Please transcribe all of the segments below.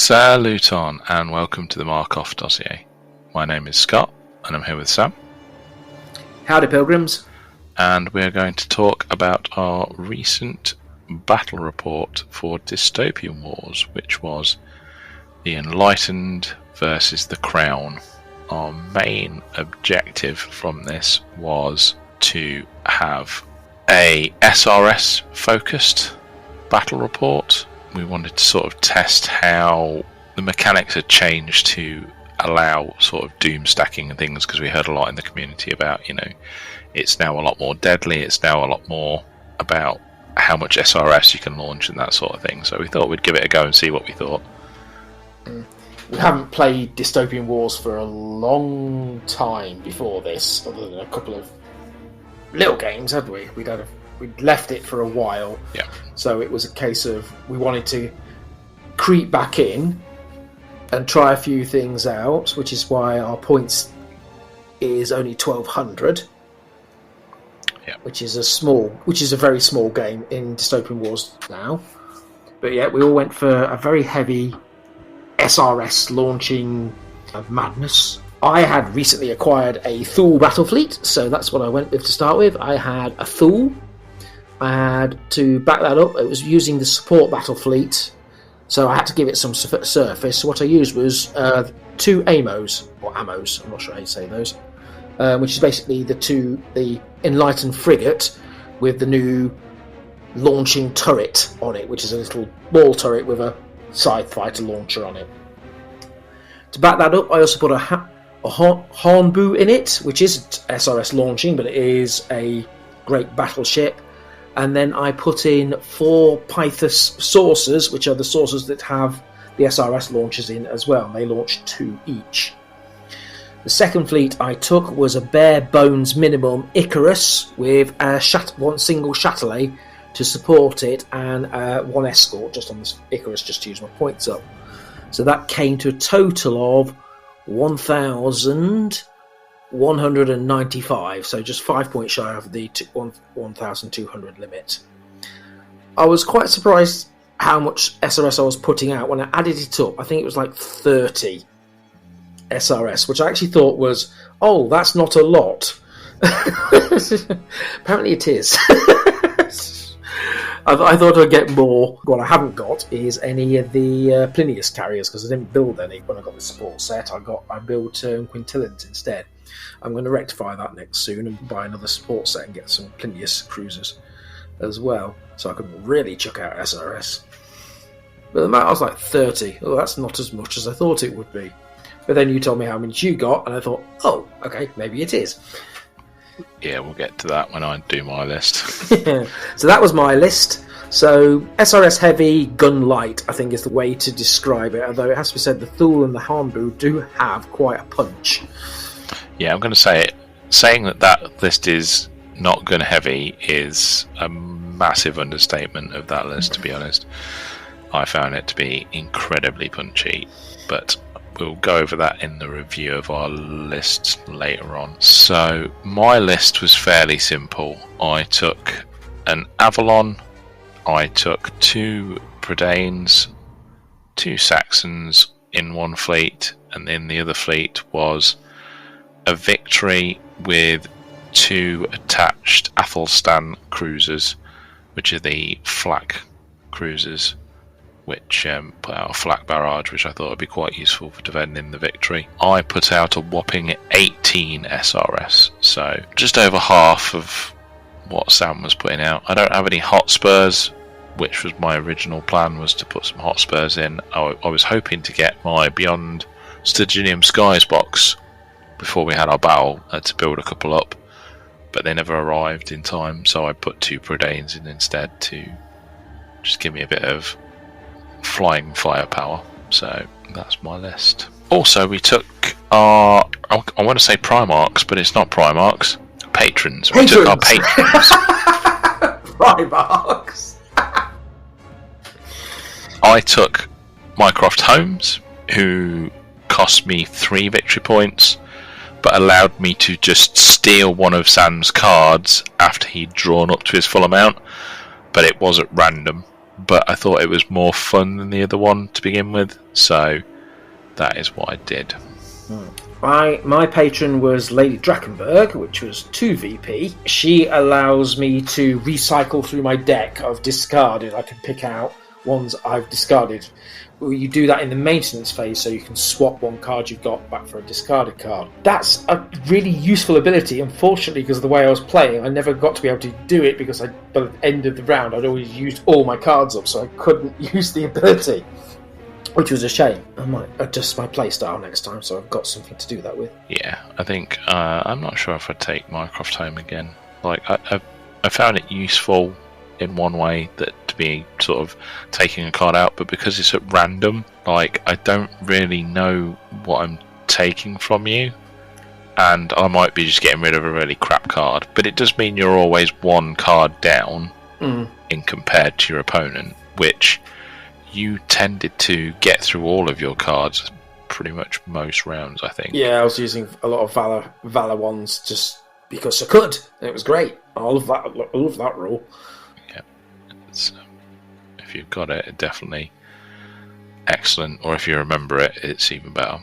Saluton and welcome to the Markov dossier. My name is Scott and I'm here with Sam. Howdy pilgrims. And we're going to talk about our recent battle report for Dystopian Wars, which was the Enlightened Vs.The Crown. Our main objective from this was to have a SRS focused battle report. We wanted to sort of test how the mechanics had changed to allow sort of doom stacking and things, because we heard a lot in the community about, it's now a lot more deadly, it's now a lot more about how much SRS you can launch and that sort of thing. So we thought we'd give it a go and see what we thought. We haven't played Dystopian Wars for a long time before this, other than a couple of little games, had we? We'd left it for a while. Yeah. So it was a case of we wanted to creep back in and try a few things out, which is why our points is only 1200. Yeah. Which is a very small game in Dystopian Wars now. But yeah, we all went for a very heavy SRS launching madness. I had recently acquired a Thule battle fleet, so that's what I went with to start with. I had a Thule. I had to back that up. It was using the support battle fleet, so I had to give it some surface. So what I used was two AMOs, or AMOs, I'm not sure how you say those, which is basically the Enlightened frigate with the new launching turret on it, which is a little ball turret with a scythe fighter launcher on it. To back that up, I also put a Hornbu in it, which isn't SRS launching, but it is a great battleship. And then I put in 4 Pythos saucers, which are the saucers that have the SRS launchers in as well. They launch 2 each. The second fleet I took was a bare bones minimum Icarus with one single Chatelet to support it, and 1 escort just on this Icarus, just to use my points up. So that came to a total of 1,195, so just 5 points shy of the 1,200 limit. I was quite surprised how much SRS I was putting out. When I added it up, I think it was like 30 SRS, which I actually thought was, that's not a lot. Apparently it is. I thought I'd get more. What I haven't got is any of the Plinius carriers, because I didn't build any when I got the support set. I built Quintillans instead. I'm going to rectify that next soon and buy another support set and get some Plinius cruisers as well, so I can really chuck out SRS. But the amount I was like 30. That's not as much as I thought it would be. But then you told me how much you got, and I thought, okay, maybe it is. Yeah, we'll get to that when I do my list. So that was my list. So SRS heavy, gun light, I think is the way to describe it. Although it has to be said, the Thule and the Hornbu do have quite a punch. Yeah, I'm going to say it. Saying that list is not gun heavy is a massive understatement of that list, to be honest. I found it to be incredibly punchy, but we'll go over that in the review of our lists later on. So my list was fairly simple. I took an Avalon, I took 2 Predanes, 2 Saxons in one fleet, and in the other fleet was a Victory with 2 attached Athelstan cruisers, which are the flak cruisers, which put out a flak barrage, which I thought would be quite useful for defending the Victory. I put out a whopping 18 SRS, so just over half of what Sam was putting out. I don't have any Hotspurs, which was my original plan, was to put some Hotspurs in. I was hoping to get my Beyond Stygian Skies box before we had our battle to build a couple up, but they never arrived in time, so I put 2 Predanes in instead to just give me a bit of flying firepower. So that's my list. Also, we took our, I want to say Primarchs, but it's not Primarchs, patrons. We took our patrons. Primarchs. I took Mycroft Holmes, who cost me 3 victory points, but allowed me to just steal one of Sam's cards after he'd drawn up to his full amount, but it was at random. but I thought it was more fun than the other one to begin with, so that is what I did. My patron was Lady Drakkenberg, which was 2 VP. She allows me to recycle through my deck of discarded. I can pick out ones I've discarded. You do that in the maintenance phase, so you can swap one card you've got back for a discarded card. That's a really useful ability. Unfortunately, because of the way I was playing, I never got to be able to do it because by the end of the round, I'd always used all my cards up, so I couldn't use the ability, which was a shame. I might adjust my playstyle next time, so I've got something to do that with. Yeah, I think I'm not sure if I'd take Mycroft home again. Like I found it useful in one way, that to be sort of taking a card out, but because it's at random, like I don't really know what I'm taking from you, and I might be just getting rid of a really crap card, but it does mean you're always one card down in compared to your opponent, which you tended to get through all of your cards pretty much most rounds, I think. Yeah, I was using a lot of Valor ones just because I could, and it was great. I love that rule. If you've got it, definitely excellent, or if you remember it, it's even better.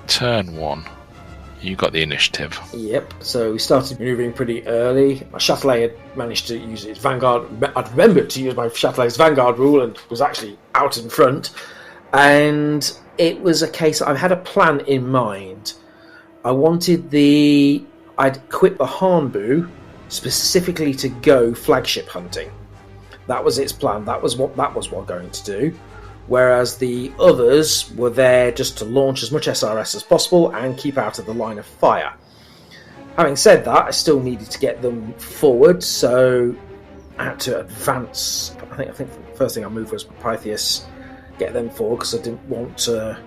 Turn 1. You got the initiative. Yep, so we started moving pretty early. My Châtelet had managed to use its Vanguard. I'd remembered to use my Châtelet's Vanguard rule and was actually out in front. And it was a case, I had a plan in mind. I'd equipped the Harnbu specifically to go flagship hunting. That was its plan. That was what I'm going to do. Whereas the others were there just to launch as much SRS as possible and keep out of the line of fire. Having said that, I still needed to get them forward, so I had to advance. I think the first thing I moved was Pythias, get them forward because I didn't want to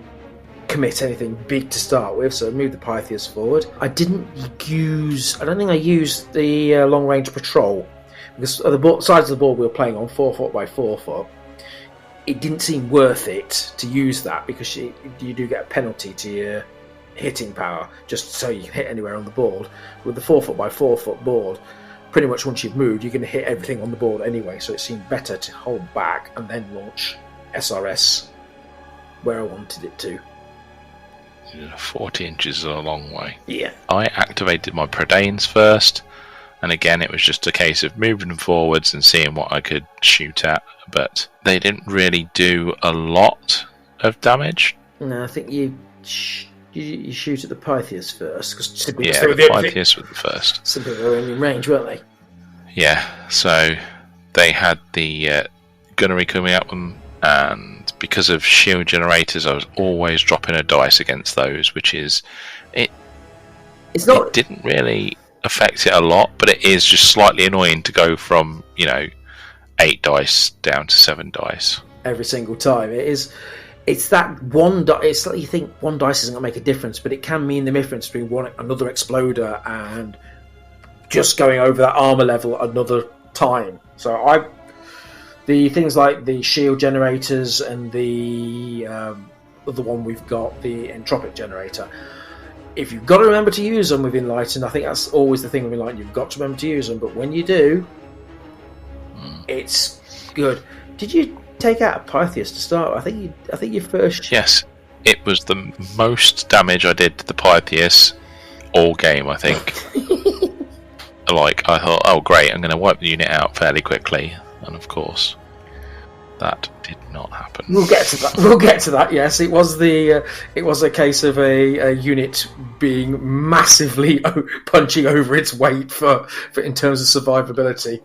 commit anything big to start with, so I moved the Pythias forward. I don't think I used the long range patrol because of the sides of the board we were playing on, 4 foot by 4 foot. It didn't seem worth it to use that because you do get a penalty to your hitting power just so you can hit anywhere on the board. With the 4 foot by 4 foot board, pretty much once you've moved, you're going to hit everything on the board anyway, so it seemed better to hold back and then launch SRS where I wanted it to. 40 inches is a long way. Yeah. I activated my Predanes first, and again it was just a case of moving them forwards and seeing what I could shoot at, but they didn't really do a lot of damage. No, I think you you shoot at the Pythias first? Because the Pythias were the first. Simply they were in range, weren't they? Yeah, so they had the gunnery coming at them, and because of shield generators, I was always dropping a dice against those, which is it didn't really affect it a lot, but it is just slightly annoying to go from 8 dice down to 7 dice every single time. It's that one dice. It's like you think one dice isn't going to make a difference, but it can mean the difference between another exploder and just going over that armor level another time. So the things like the shield generators and the other one we've got, the entropic generator. If you've got to remember to use them with Enlightened, I think that's always the thing with Enlightened. You've got to remember to use them, but when you do, it's good. Did you take out a Pythias to start? I think you first. Yes, it was the most damage I did to the Pythias all game. I think. I thought, oh great, I'm going to wipe the unit out fairly quickly, and of course, that did not happen. We'll get to that. Yes, it was a case of a unit being massively punching over its weight for in terms of survivability.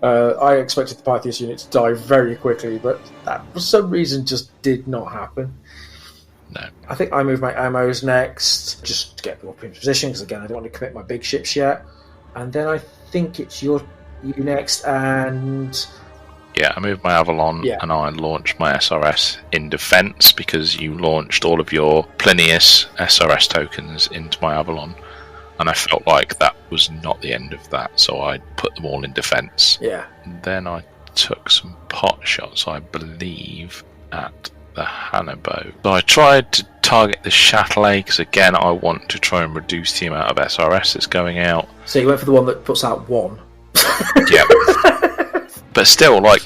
I expected the Pythias unit to die very quickly, but that for some reason just did not happen. No. I think I moved my ammos next, just to get them up in position, because again I don't want to commit my big ships yet. And then I think it's you next, and... Yeah, I moved my Avalon, and I launched my SRS in defence, because you launched all of your Plinius SRS tokens into my Avalon, and I felt like that was not the end of that, so I put them all in defence. Yeah. And then I took some pot shots, I believe, at the Hannibal. So I tried to target the Châtelet, because again I want to try and reduce the amount of SRS that's going out. So you went for the one that puts out 1. Yeah. But still, 1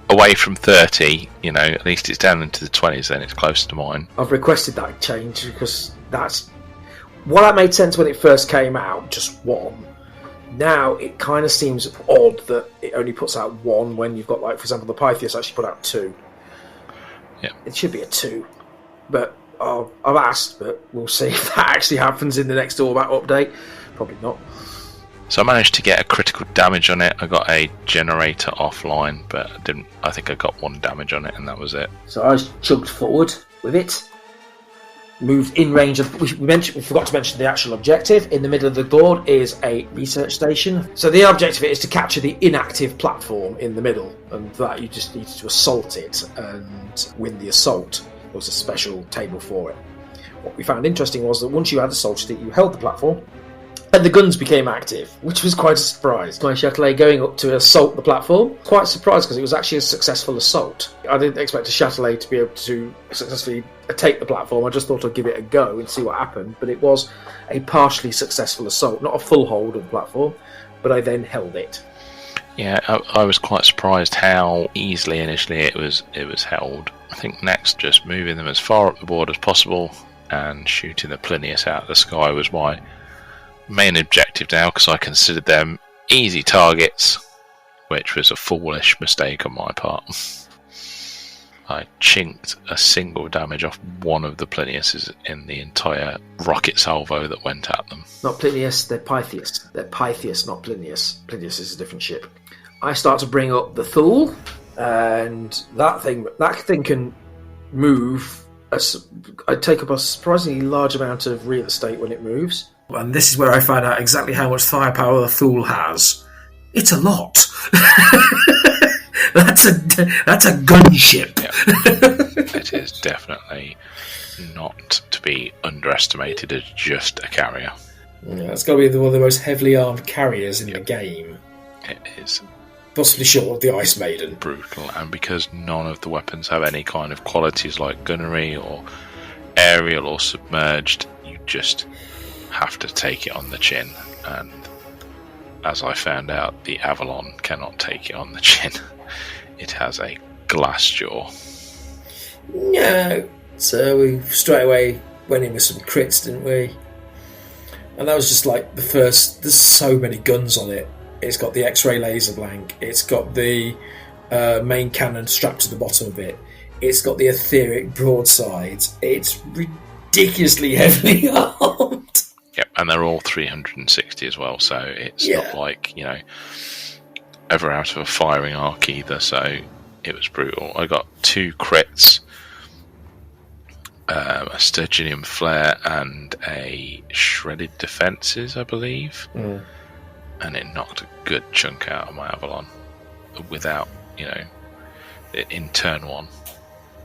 away from 30, at least it's down into the 20s, then it's close to mine. I've requested that change, because that made sense when it first came out, just 1. Now it kind of seems odd that it only puts out 1 when you've got, for example, the Pythias actually put out 2. Yeah. It should be a 2. But I've asked, but we'll see if that actually happens in the next All-Back update. Probably not. So I managed to get a critical damage on it. I got a generator offline, but I think I got 1 damage on it, and that was it. So I chugged forward with it. Moved in range of. We forgot to mention the actual objective. In the middle of the board is a research station. So the objective is to capture the inactive platform in the middle, and for that you just needed to assault it and win the assault. There was a special table for it. What we found interesting was that once you had assaulted it, you held the platform, and the guns became active, which was quite a surprise. My Châtelet going up to assault the platform, quite surprised because it was actually a successful assault. I didn't expect a Châtelet to be able to successfully take the platform. I just thought I'd give it a go and see what happened, but it was a partially successful assault, not a full hold of the platform, but I then held it. Yeah, I was quite surprised how easily initially it was held. I think next, just moving them as far up the board as possible and shooting the Plinius out of the sky was my main objective now, because I considered them easy targets, which was a foolish mistake on my part. I chinked a single damage off one of the Pliniuses in the entire rocket salvo that went at them. Not Plinius, they're Pythias. They're Pythias, not Plinius. Plinius is a different ship. I start to bring up the Thule, and that thing can move. I take up a surprisingly large amount of real estate when it moves. And this is where I find out exactly how much firepower the Thule has. It's a lot. That's a gunship. Yeah. It is definitely not to be underestimated as just a carrier. Yeah, it's got to be one of the most heavily armed carriers in the game. It is. Possibly short of the Ice Maiden. Brutal, and because none of the weapons have any kind of qualities like gunnery or aerial or submerged, you just have to take it on the chin, and as I found out, the Avalon cannot take it on the chin. It has a glass jaw. No. So we straight away went in with some crits, didn't we? And that was just like the first. There's so many guns on it. It's got the X-ray laser blank. It's got the main cannon strapped to the bottom of it. It's got the etheric broadsides. It's ridiculously heavily armed. Yep, and they're all 360 as well, so it's not like, ever out of a firing arc either, so it was brutal. I got 2 crits, a Sturgeonian Flare and a Shredded Defences, I believe, and it knocked a good chunk out of my Avalon without, in turn 1.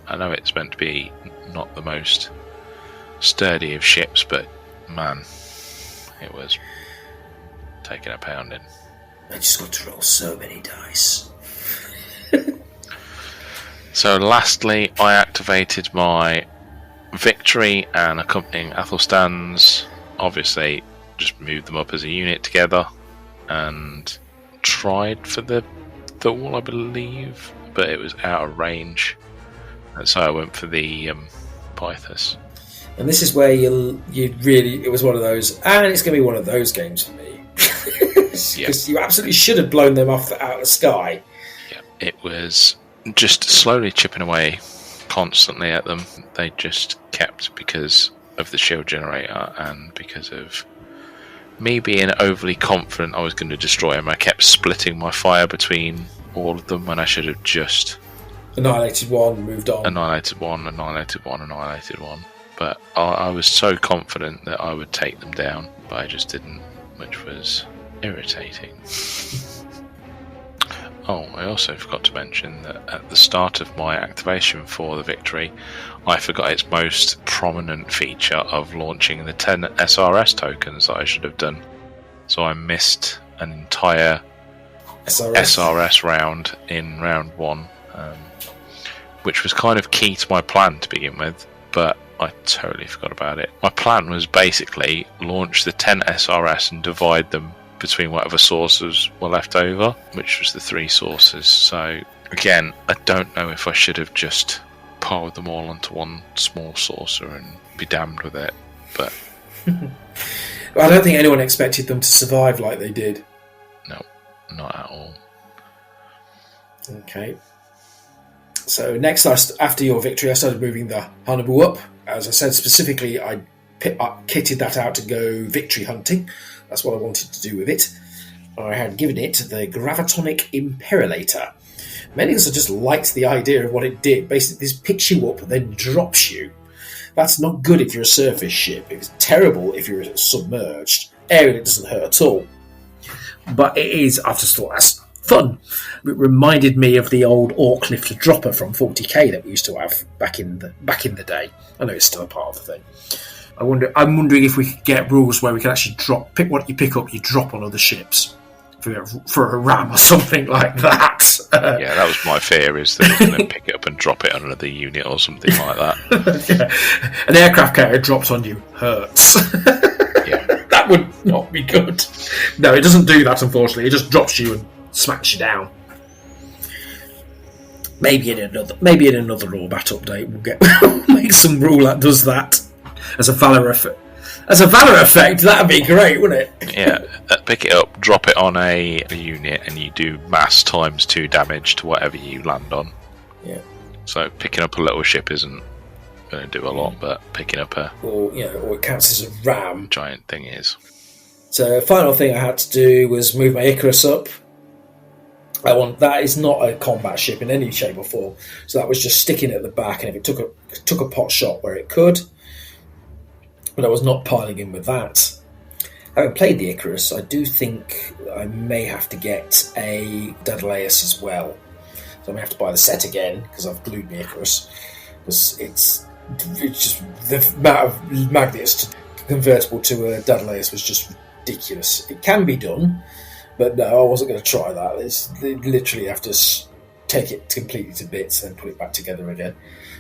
I know it's meant to be not the most sturdy of ships, but man, it was taking a pounding. I just got to roll so many dice. So lastly, I activated my Victory and accompanying Athelstans. Obviously, just moved them up as a unit together and tried for the Thule, I believe, but it was out of range. And so I went for the Pythos. And this is where you really, it was one of those, and it's going to be one of those games for me. Because you absolutely should have blown them off out of the sky. Yeah, it was just slowly chipping away constantly at them. They just kept, because of the shield generator and because of me being overly confident I was going to destroy them, I kept splitting my fire between all of them when I should have just annihilated one, moved on. Annihilated one. But I was so confident that I would take them down, but I just didn't, which was irritating. Oh, I also forgot to mention that at the start of my activation for the Victory, I forgot its most prominent feature of launching the 10 SRS tokens that I should have done. So I missed an entire SRS round in round 1, which was kind of key to my plan to begin with, but I totally forgot about it. My plan was basically launch the 10 SRS and divide them between whatever sources were left over, which was the 3 sources. So again, I don't know if I should have just piled them all onto one small saucer and be damned with it, but well, I don't think anyone expected them to survive like they did. No, not at all. Okay. So next, after your Victory, I started moving the Hanabu up. As I said, specifically, I kitted that out to go victory hunting. That's what I wanted to do with it. I had given it the Gravitonic Imperilator. Many of us just liked the idea of what it did. Basically, this picks you up, then drops you. That's not good if you're a surface ship. It's terrible if you're submerged. Aerial, it doesn't hurt at all. But it is, I've just thought, that's fun. It reminded me of the old Orc Lifter Dropper from 40k that we used to have back in the day. I know it's still a part of the thing. I'm wondering if we could get rules where we can actually pick what you pick up, you drop on other ships for a ram or something like that. Yeah, that was my fear, is that you're going to pick it up and drop it on another unit or something like that. Yeah. An aircraft carrier drops on you hurts. Yeah. That would not be good. No, it doesn't do that, unfortunately. It just drops you and smacks you down. Maybe in another Orbat update we'll make some rule that does that as a Valor effect. As a Valor effect, that'd be great, wouldn't it? Yeah, pick it up, drop it on a unit, and you do mass times 2 damage to whatever you land on. Yeah. So picking up a little ship isn't going to do a lot, but picking up or it counts as a ram. Giant thing is. So final thing I had to do was move my Icarus up. That is not a combat ship in any shape or form, so that was just sticking at the back, and if it took a pot shot where it could, but I was not piling in with that. Having played the Icarus, I do think I may have to get a Daedalus as well, so I may have to buy the set again because I've glued my Icarus, because it's just the amount of magnets convertible to a Daedalus was just ridiculous. It can be done, but no, I wasn't going to try that. They literally have to take it completely to bits and then put it back together again.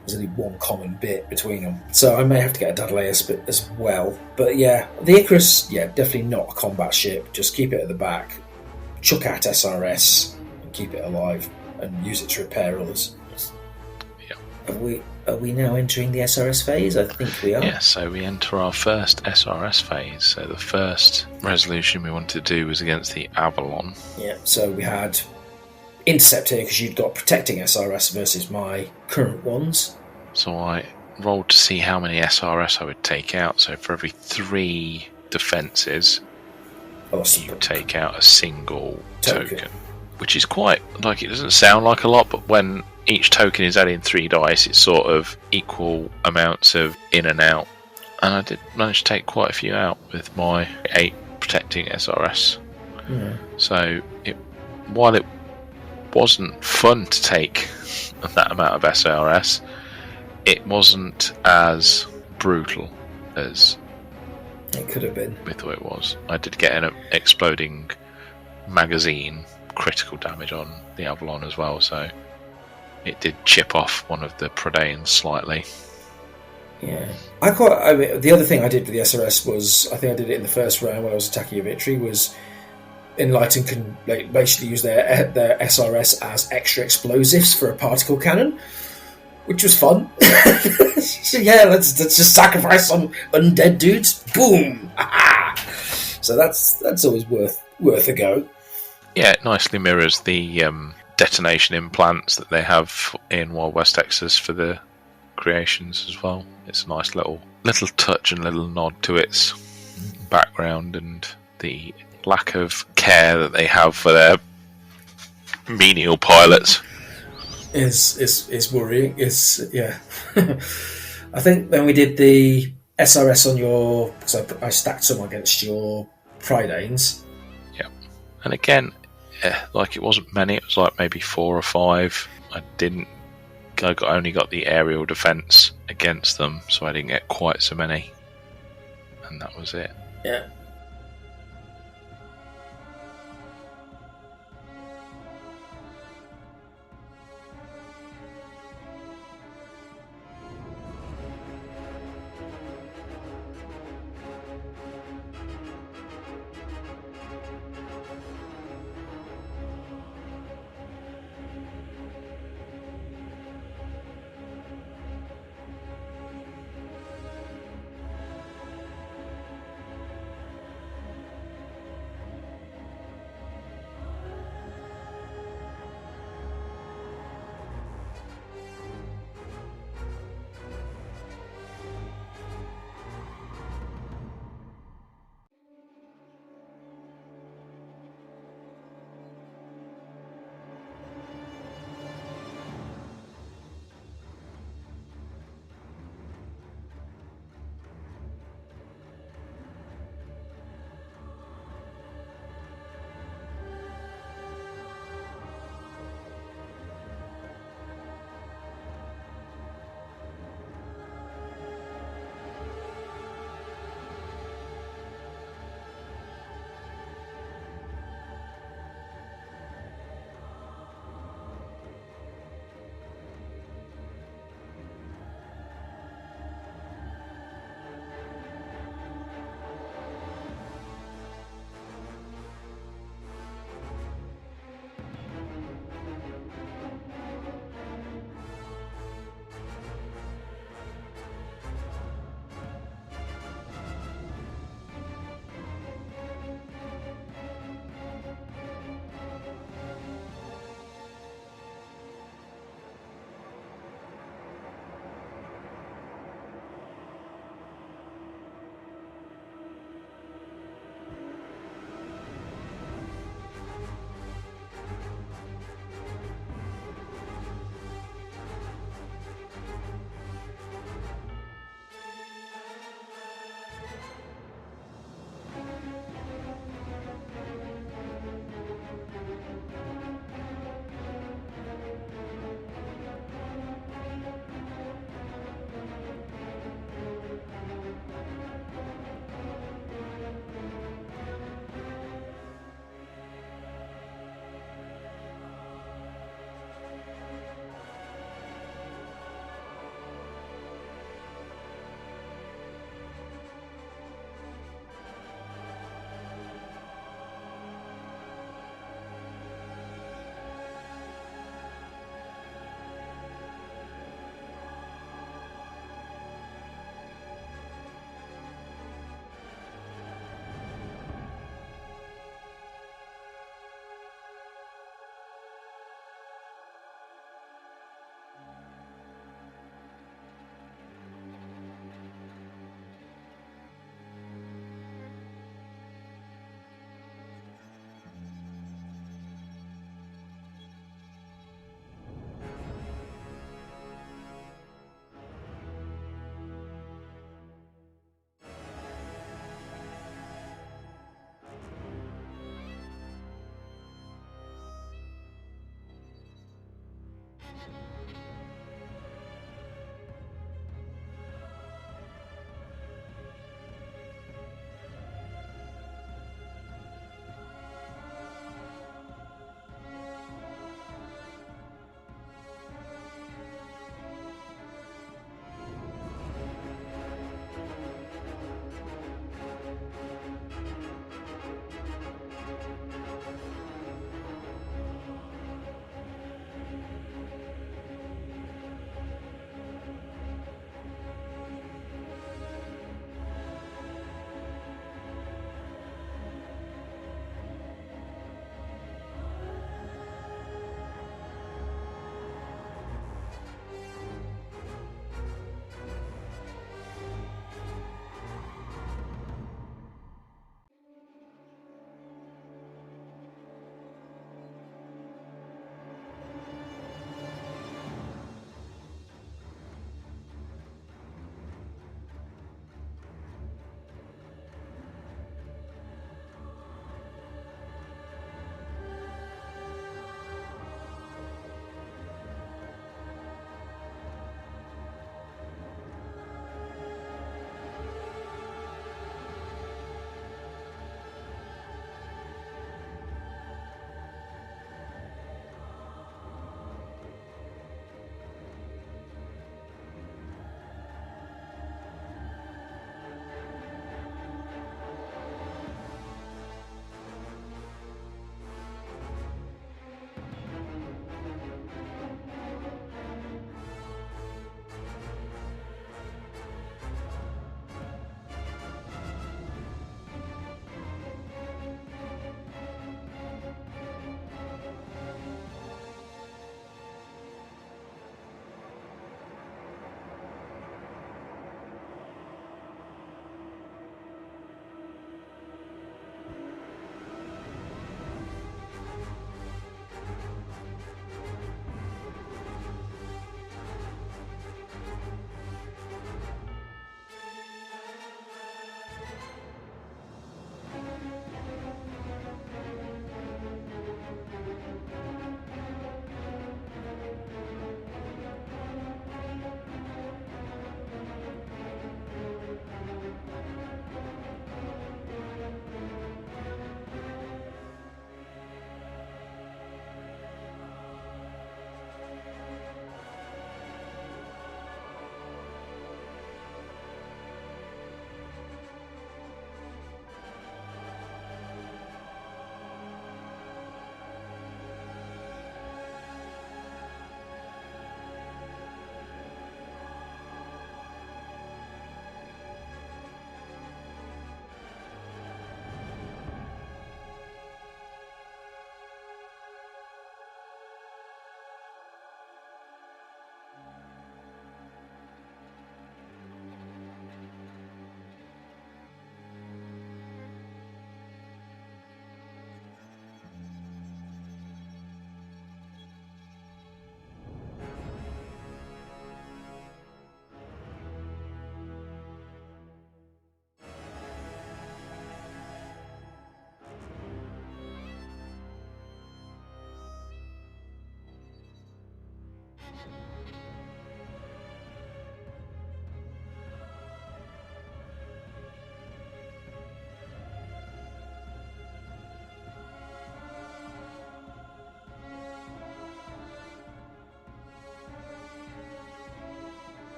There's only one common bit between them. So I may have to get a Daedalus bit as well. But yeah, the Icarus, definitely not a combat ship. Just keep it at the back, chuck out SRS, and keep it alive, and use it to repair others. Yeah. Are we now entering the SRS phase? I think we are. Yeah, so we enter our first SRS phase. So the first resolution we wanted to do was against the Avalon. Yeah, so we had intercept here because you've got protecting SRS versus my current ones. So I rolled to see how many SRS I would take out. So for every 3 defences, you take out a single token. Which is quite, like, it doesn't sound like a lot, but when each token is adding 3 dice, it's sort of equal amounts of in and out. And I did manage to take quite a few out with my 8 protecting SRS. Yeah. So while it wasn't fun to take that amount of SRS, it wasn't as brutal as it could have been. we thought it was. I did get an exploding magazine critical damage on the Avalon as well, so it did chip off one of the Predains slightly. Yeah, the other thing I did with the SRS was, I think I did it in the first round when I was attacking a victory, was Enlightened can basically use their SRS as extra explosives for a particle cannon, which was fun. So yeah, let's just sacrifice some undead dudes. Boom! So that's always worth a go. Yeah, it nicely mirrors the detonation implants that they have in Wild West Texas for the creations as well. It's a nice little touch and little nod to its background, and the lack of care that they have for their menial pilots is worrying. Yeah. I think when we did the SRS on your, because I stacked some against your Pridanes. Yeah, and again, like, it wasn't many. It was like maybe 4 or 5. I only got the aerial defense against them, so I didn't get quite so many, and that was it. Yeah.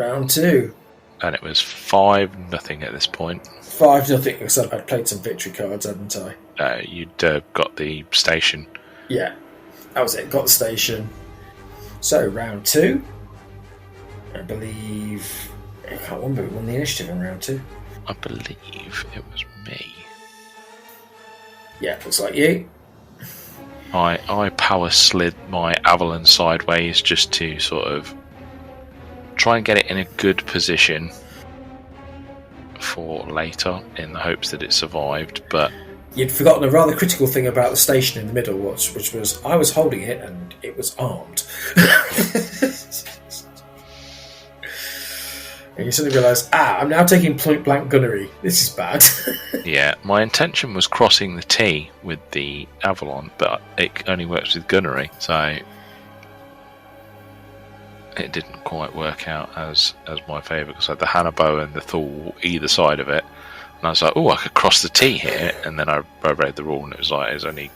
Round 2. And it was 5-0 at this point. 5-0, because I'd played some victory cards, hadn't I? You'd got the station. Yeah, that was it. Got the station. So, round 2. I believe... I can't remember who won the initiative in round 2. I believe it was me. Yeah, looks like you. I power slid my Avalon sideways just to sort of try and get it in a good position for later, in the hopes that it survived, but... You'd forgotten a rather critical thing about the station in the middle, which was I was holding it and it was armed. And you suddenly realise, I'm now taking point blank gunnery. This is bad. Yeah, my intention was crossing the T with the Avalon, but it only works with gunnery, so it didn't quite work out as my favourite, because I had the Hannibal and the Thule either side of it, and I was like, I could cross the T here, and then I read the rule and it was like, it's only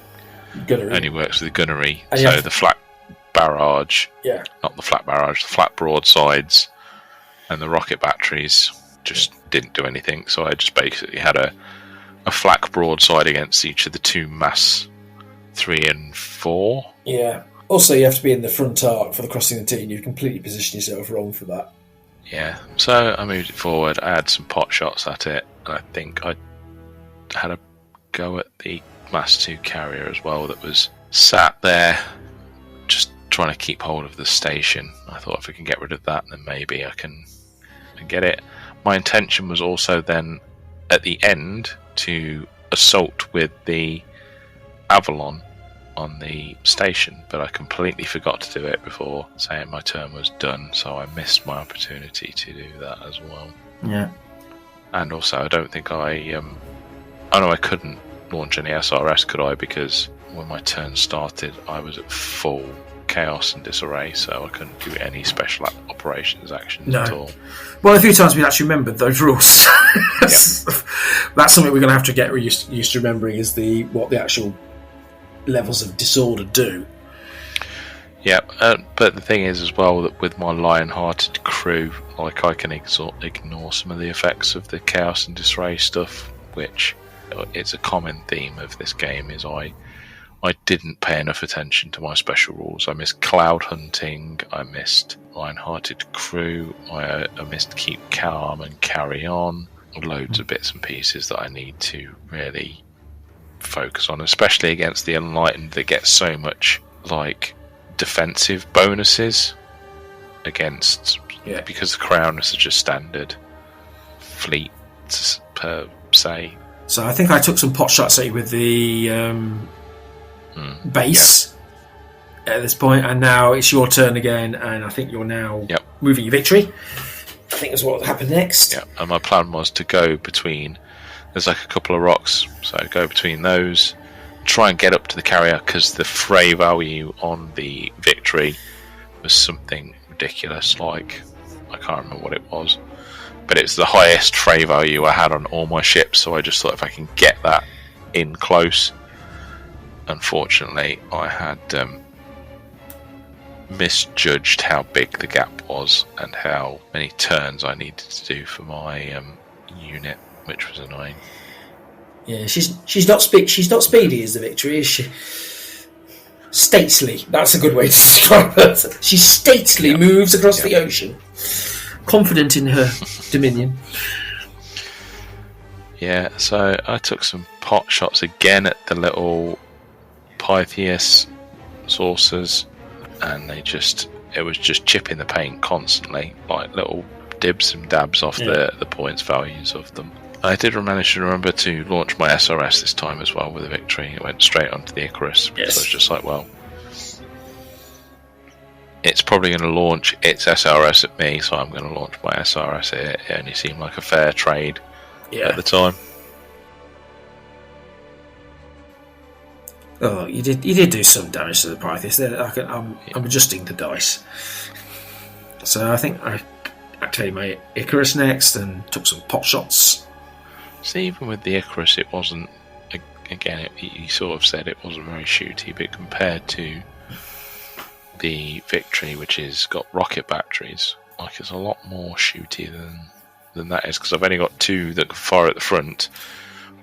works with gunnery, so the flat barrage, not the flat barrage, the flat broadsides and the rocket batteries just didn't do anything, so I just basically had a flak broadside against each of the two mass 3 and 4. Yeah. Also, you have to be in the front arc for the crossing the T, and you've completely positioned yourself wrong for that. Yeah, so I moved it forward, I had some pot shots at it, and I think I had a go at the Mass 2 carrier as well that was sat there just trying to keep hold of the station. I thought if I can get rid of that, then maybe I can get it. My intention was also then, at the end, to assault with the Avalon on the station, but I completely forgot to do it before saying my turn was done, so I missed my opportunity to do that as well. Yeah. And also, I don't think I couldn't launch any SRS, could I? Because when my turn started, I was at full chaos and disarray, so I couldn't do any special operations actions at all. Well, a few times we actually remembered those rules. That's something we're going to have to get used to remembering, is what the actual levels of disorder do. Yeah, but the thing is as well that with my lion-hearted crew, like, I can ignore some of the effects of the chaos and disarray stuff, which it's a common theme of this game, is I didn't pay enough attention to my special rules. I missed cloud hunting, I missed lion-hearted crew, I missed keep calm and carry on. Loads of bits and pieces that I need to really focus on, especially against the Enlightened that get so much like defensive bonuses against, because the Crown is such a standard fleet per se. So I think I took some pot shots at you with the base at this point, and now it's your turn again, and I think you're now moving your victory. I think that's what happened next. Yeah, and my plan was to go between, there's like a couple of rocks, so go between those, try and get up to the carrier, because the fray value on the victory was something ridiculous, like, I can't remember what it was, but it's the highest fray value I had on all my ships, so I just thought if I can get that in close. Unfortunately, I had misjudged how big the gap was and how many turns I needed to do for my unit, which was annoying. Yeah, she's not speedy as the victory, is she? Stately. That's a good way to describe her. She stately moves across the ocean, confident in her dominion. Yeah, so I took some pot shots again at the little Pythias saucers, and it was just chipping the paint constantly, like little dibs and dabs off the points values of them. I did manage to remember to launch my SRS this time as well with a victory. It went straight onto the Icarus. Yes. So it's just like, well, it's probably going to launch its SRS at me, so I'm going to launch my SRS at it. It only seemed like a fair trade at the time. Oh, you did do some damage to the Pythias there. I'm adjusting the dice. So I think I activated my Icarus next and took some pot shots. So even with the Icarus, it wasn't, again, he sort of said it wasn't very shooty, but compared to the Victory, which has got rocket batteries, like it's a lot more shooty than that is, because I've only got 2 that can fire at the front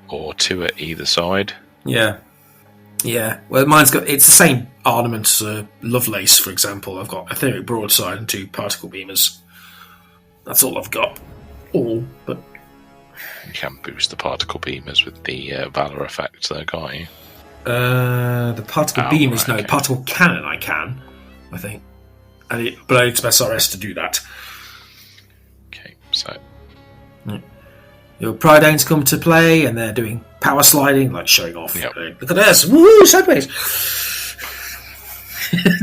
or 2 at either side. Yeah. Well, it's the same armament as Lovelace, for example. I've got etheric broadside and 2 particle beamers. That's all I've got. But you can boost the particle beamers with the Valor effect, though, can't you? The particle beamers, no. Particle cannon, I can, I think. But I need some SRS to do that. Okay, so your Pridanes come to play, and they're doing power sliding, like showing off. Yep. Look at this! Woo! Sideways!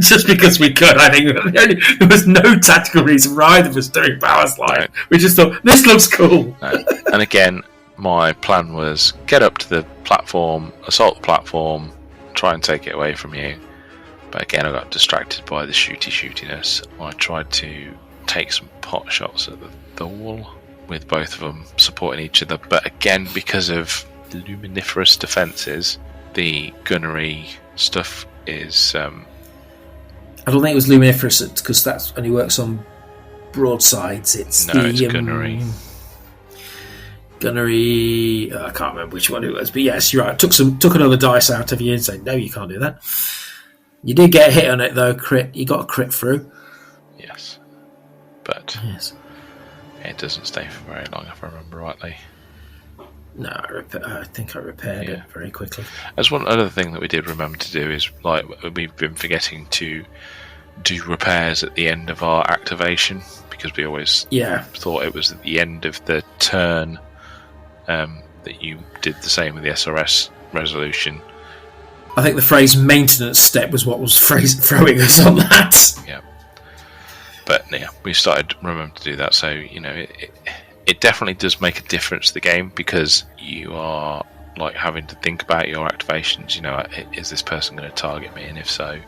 Just because we could, I think. There was no tactical reason for either of us doing power slide. Right. We just thought, this looks cool. And again, my plan was get up to the platform, assault the platform, try and take it away from you. But again, I got distracted by the shootiness. I tried to take some pot shots at the Thule, with both of them supporting each other. But again, because of the luminiferous defences, the gunnery stuff is... I don't think it was luminiferous, because that only works on broadsides. It's gunnery. Gunnery. I can't remember which one it was, but yes, you're right. Took another dice out of you and said, no, you can't do that. You did get a hit on it though. Crit. You got a crit through. Yes, but it doesn't stay for very long, if I remember rightly. No, I think I repaired it very quickly. As one other thing that we did remember to do is, like, we've been forgetting to do repairs at the end of our activation, because we always thought it was at the end of the turn that you did the same with the SRS resolution. I think the phrase maintenance step was what was throwing us on that. Yeah. But yeah, we started remembering to do that, so it definitely does make a difference to the game, because you are like having to think about your activations. Is this person going to target me, and if so,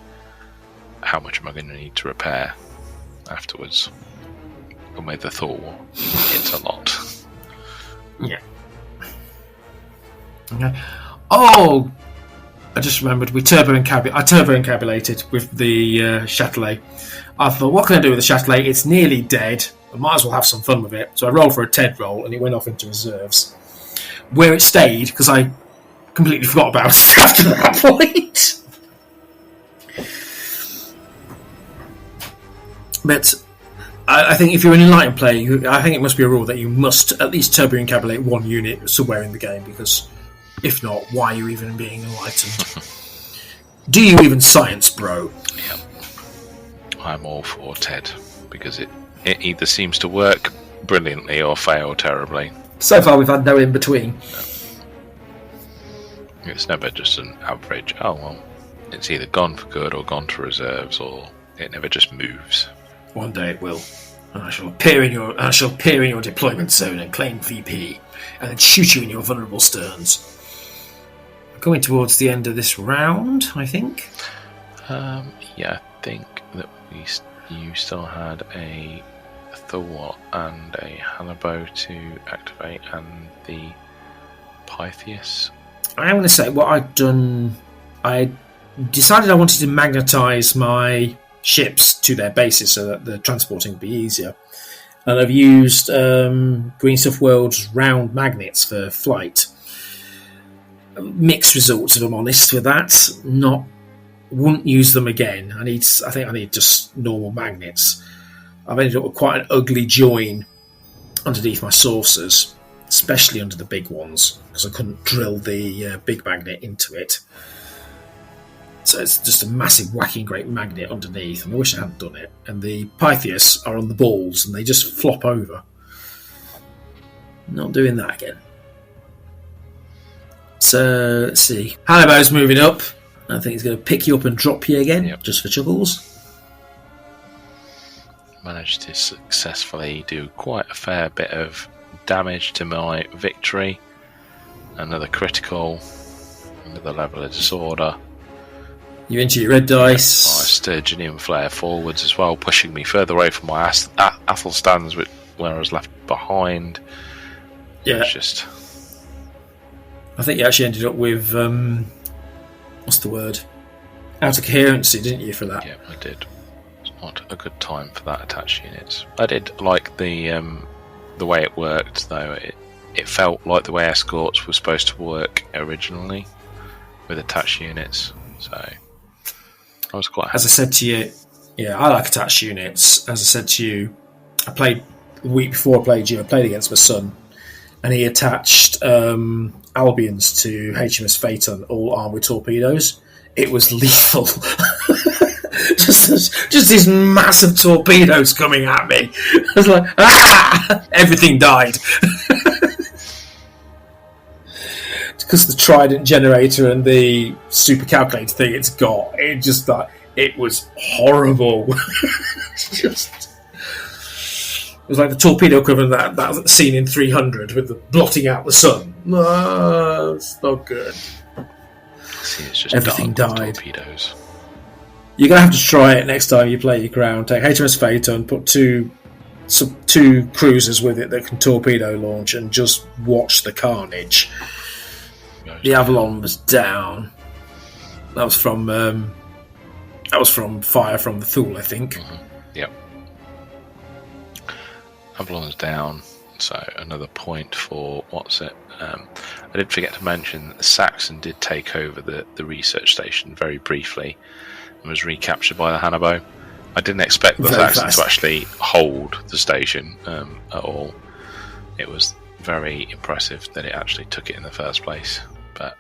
how much am I going to need to repair afterwards? And with the Thule, it's a lot. Yeah. Okay. Oh, I just remembered I turbo encabulated with the Châtelet. I thought, what can I do with the Châtelet? It's nearly dead. I might as well have some fun with it. So I rolled for a TED roll, and it went off into reserves, where it stayed because I completely forgot about it after that point. But I think if you're an Enlightened player, I think it must be a rule that you must at least turbo encabulate one unit somewhere in the game, because if not, why are you even being enlightened? Do you even science, bro? Yeah. I'm all for TED, because it either seems to work brilliantly or fail terribly. So far we've had no in between. No. It's never just an average, oh well, it's either gone for good or gone to reserves, or it never just moves. One day it will. And I shall appear in your deployment zone and claim VP, and then shoot you in your vulnerable sterns. Coming towards the end of this round, I think. Yeah, I think that you still had a Thule and a Hannibal to activate, and the Pythias. I'm going to say what I'd done. I decided I wanted to magnetise my ships to their bases so that the transporting would be easier. And I've used Green Stuff World's round magnets for flight. Mixed results, if I'm honest with that. Wouldn't use them again. I think I need just normal magnets. I've ended up with quite an ugly join underneath my saucers, especially under the big ones, because I couldn't drill the big magnet into it. So it's just a massive whacking great magnet underneath, and I wish I hadn't done it. And the Pythias are on the balls, and they just flop over. Not doing that again. So, let's see. Hannibal's moving up. I think he's going to pick you up and drop you again, just for chuckles. Managed to successfully do quite a fair bit of damage to my victory. Another critical. Another level of disorder. You into your red dice. My Sturgeonian flare forwards as well, pushing me further away from my Athelstans, where I was left behind. Yeah. It was just... I think you actually ended up with, what's the word? Out of coherency, didn't you, for that? Yeah, I did. not a good time for that attached units. I did like the way it worked, though. It felt like the way escorts were supposed to work originally with attached units. So I was quite happy. As I said to you, yeah, I like attached units. As I said to you, I played the week before I played you. I played against my son, and he attached Albions to HMS Phaeton, all armed with torpedoes. It was lethal. just these massive torpedoes coming at me. I was like, ah! Everything died. Because the Trident generator and the super calculator thing it's got, it was horrible. It was like the torpedo equivalent of that scene in 300 with the blotting out the sun. No, it's not good. See, it's just everything died. Torpedoes. You're gonna have to try it next time you play your Crown. Take HMS Phaeton, put two cruisers with it that can torpedo launch, and just watch the carnage. The Avalon was down. That was from fire from the Thule, I think. Mm-hmm. Yep. Avalon's down, so another point for I did forget to mention that the Saxon did take over the research station very briefly and was recaptured by the Hannibal. I didn't expect the Saxon to actually hold the station at all. It was very impressive that it actually took it in the first place. But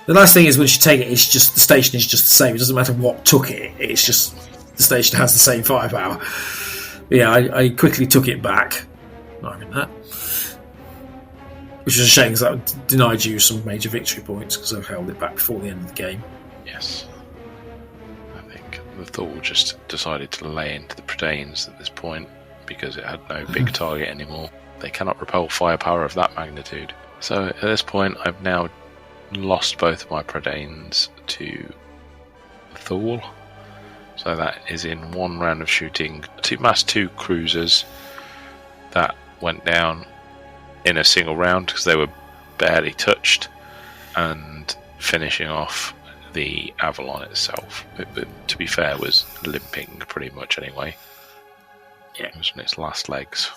the nice thing is, once you take it, it's just the station is just the same. It doesn't matter what took it. It's just the station has the same firepower. But yeah, I quickly took it back. Not having that. Which was a shame because that denied you some major victory points because I held it back before the end of the game. Yes. I think the Thule just decided to lay into the Predanes at this point because it had no big target anymore. They cannot repel firepower of that magnitude. So at this point, I've now lost both of my Predanes to Thule. So that is in one round of shooting. Two cruisers that went down in a single round because they were barely touched, and finishing off the Avalon itself. But to be fair, was limping pretty much anyway. Yeah, it was in its last legs.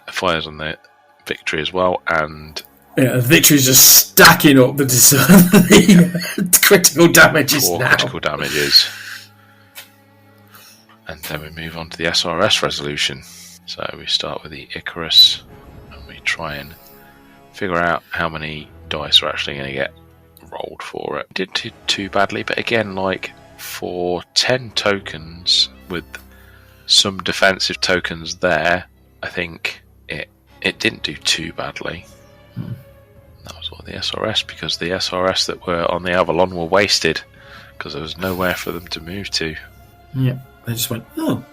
It fires on the victory as well, and yeah, the victory's just stacking up the critical damages now. Critical damages. And then we move on to the SRS resolution. So we start with the Icarus, and we try and figure out how many dice are actually going to get rolled for it. Didn't do too badly, but again, like for 10 tokens with some defensive tokens there, I think it didn't do too badly. That was all the SRS, because the SRS that were on the Avalon were wasted because there was nowhere for them to move to. Yeah, they just went, oh.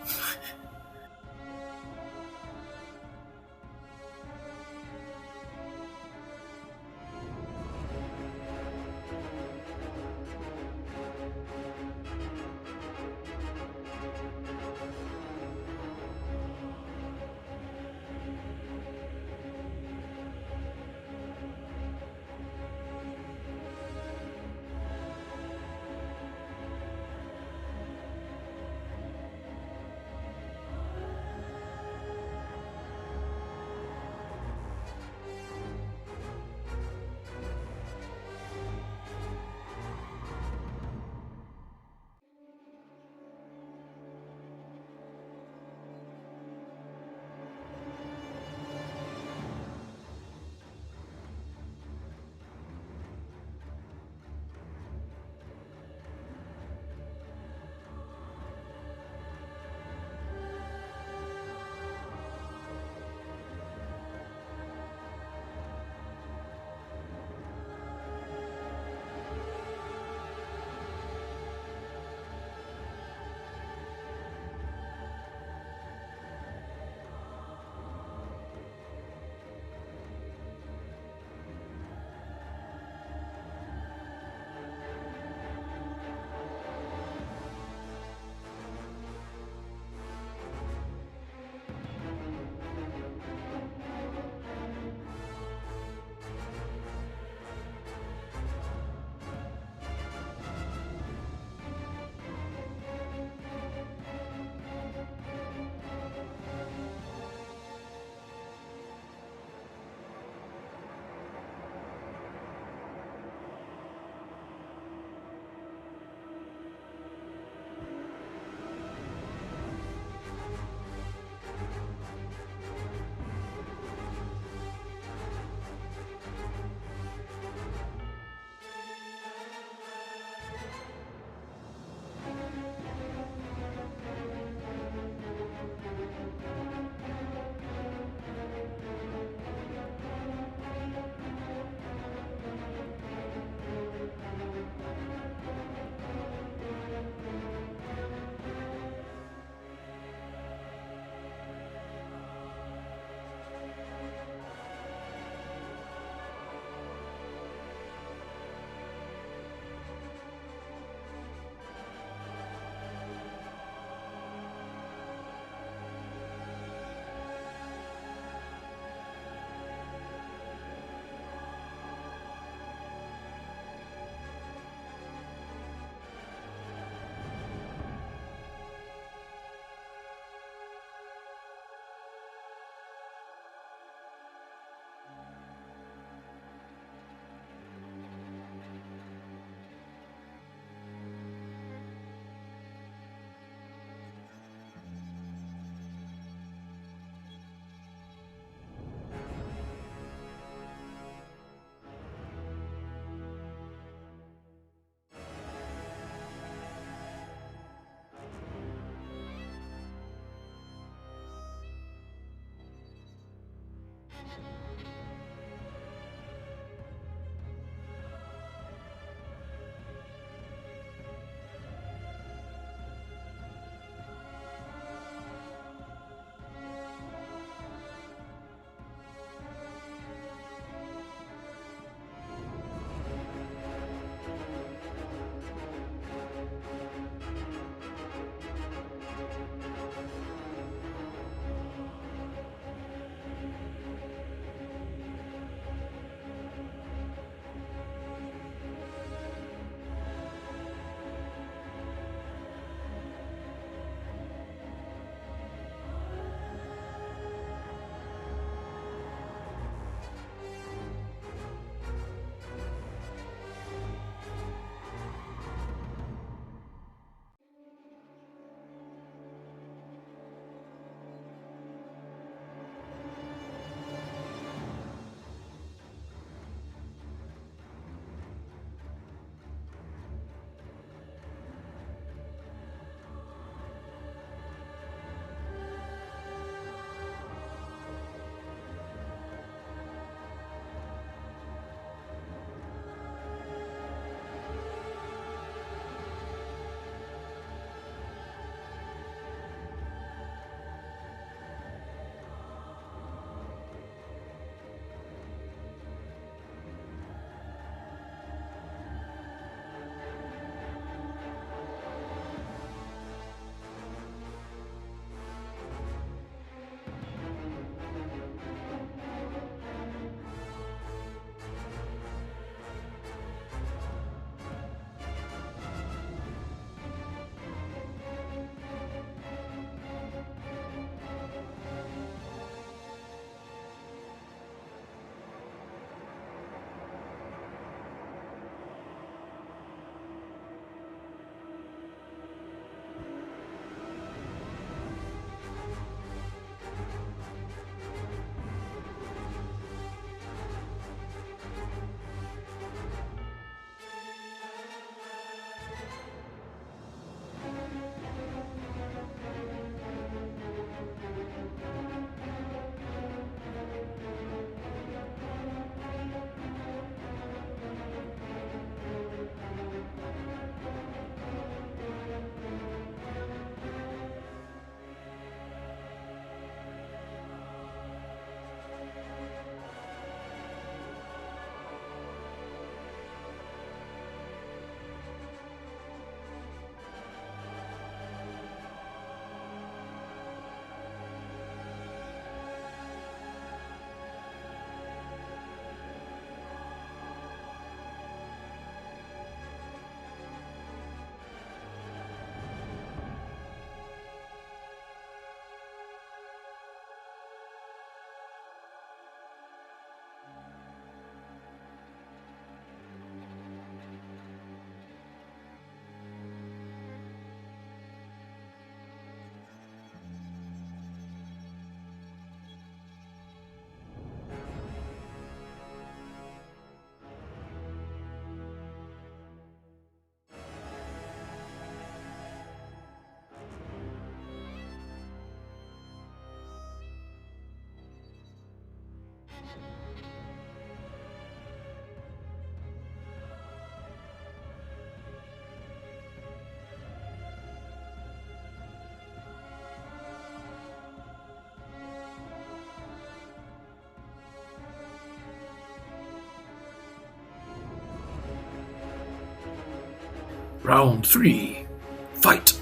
Round 3. Fight.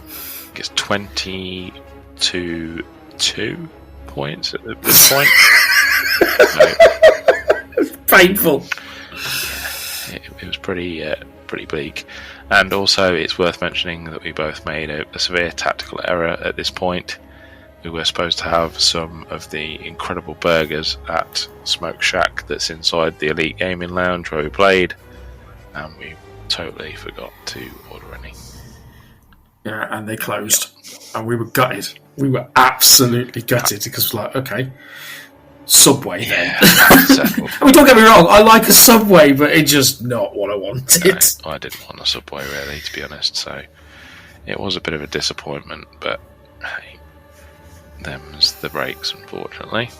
It's 22 points at this point. It's painful. It was pretty bleak. And also, it's worth mentioning that we both made a severe tactical error at this point. We were supposed to have some of the incredible burgers at Smoke Shack that's inside the Elite Gaming Lounge where we played, and we totally forgot to order any. Yeah, and they closed. And we were gutted. We were absolutely gutted because we're like, okay, Subway then. I mean, don't get me wrong, I like a Subway, but it's just not what I wanted. No, I didn't want a Subway really, to be honest, so it was a bit of a disappointment, but hey, them's the breaks, unfortunately.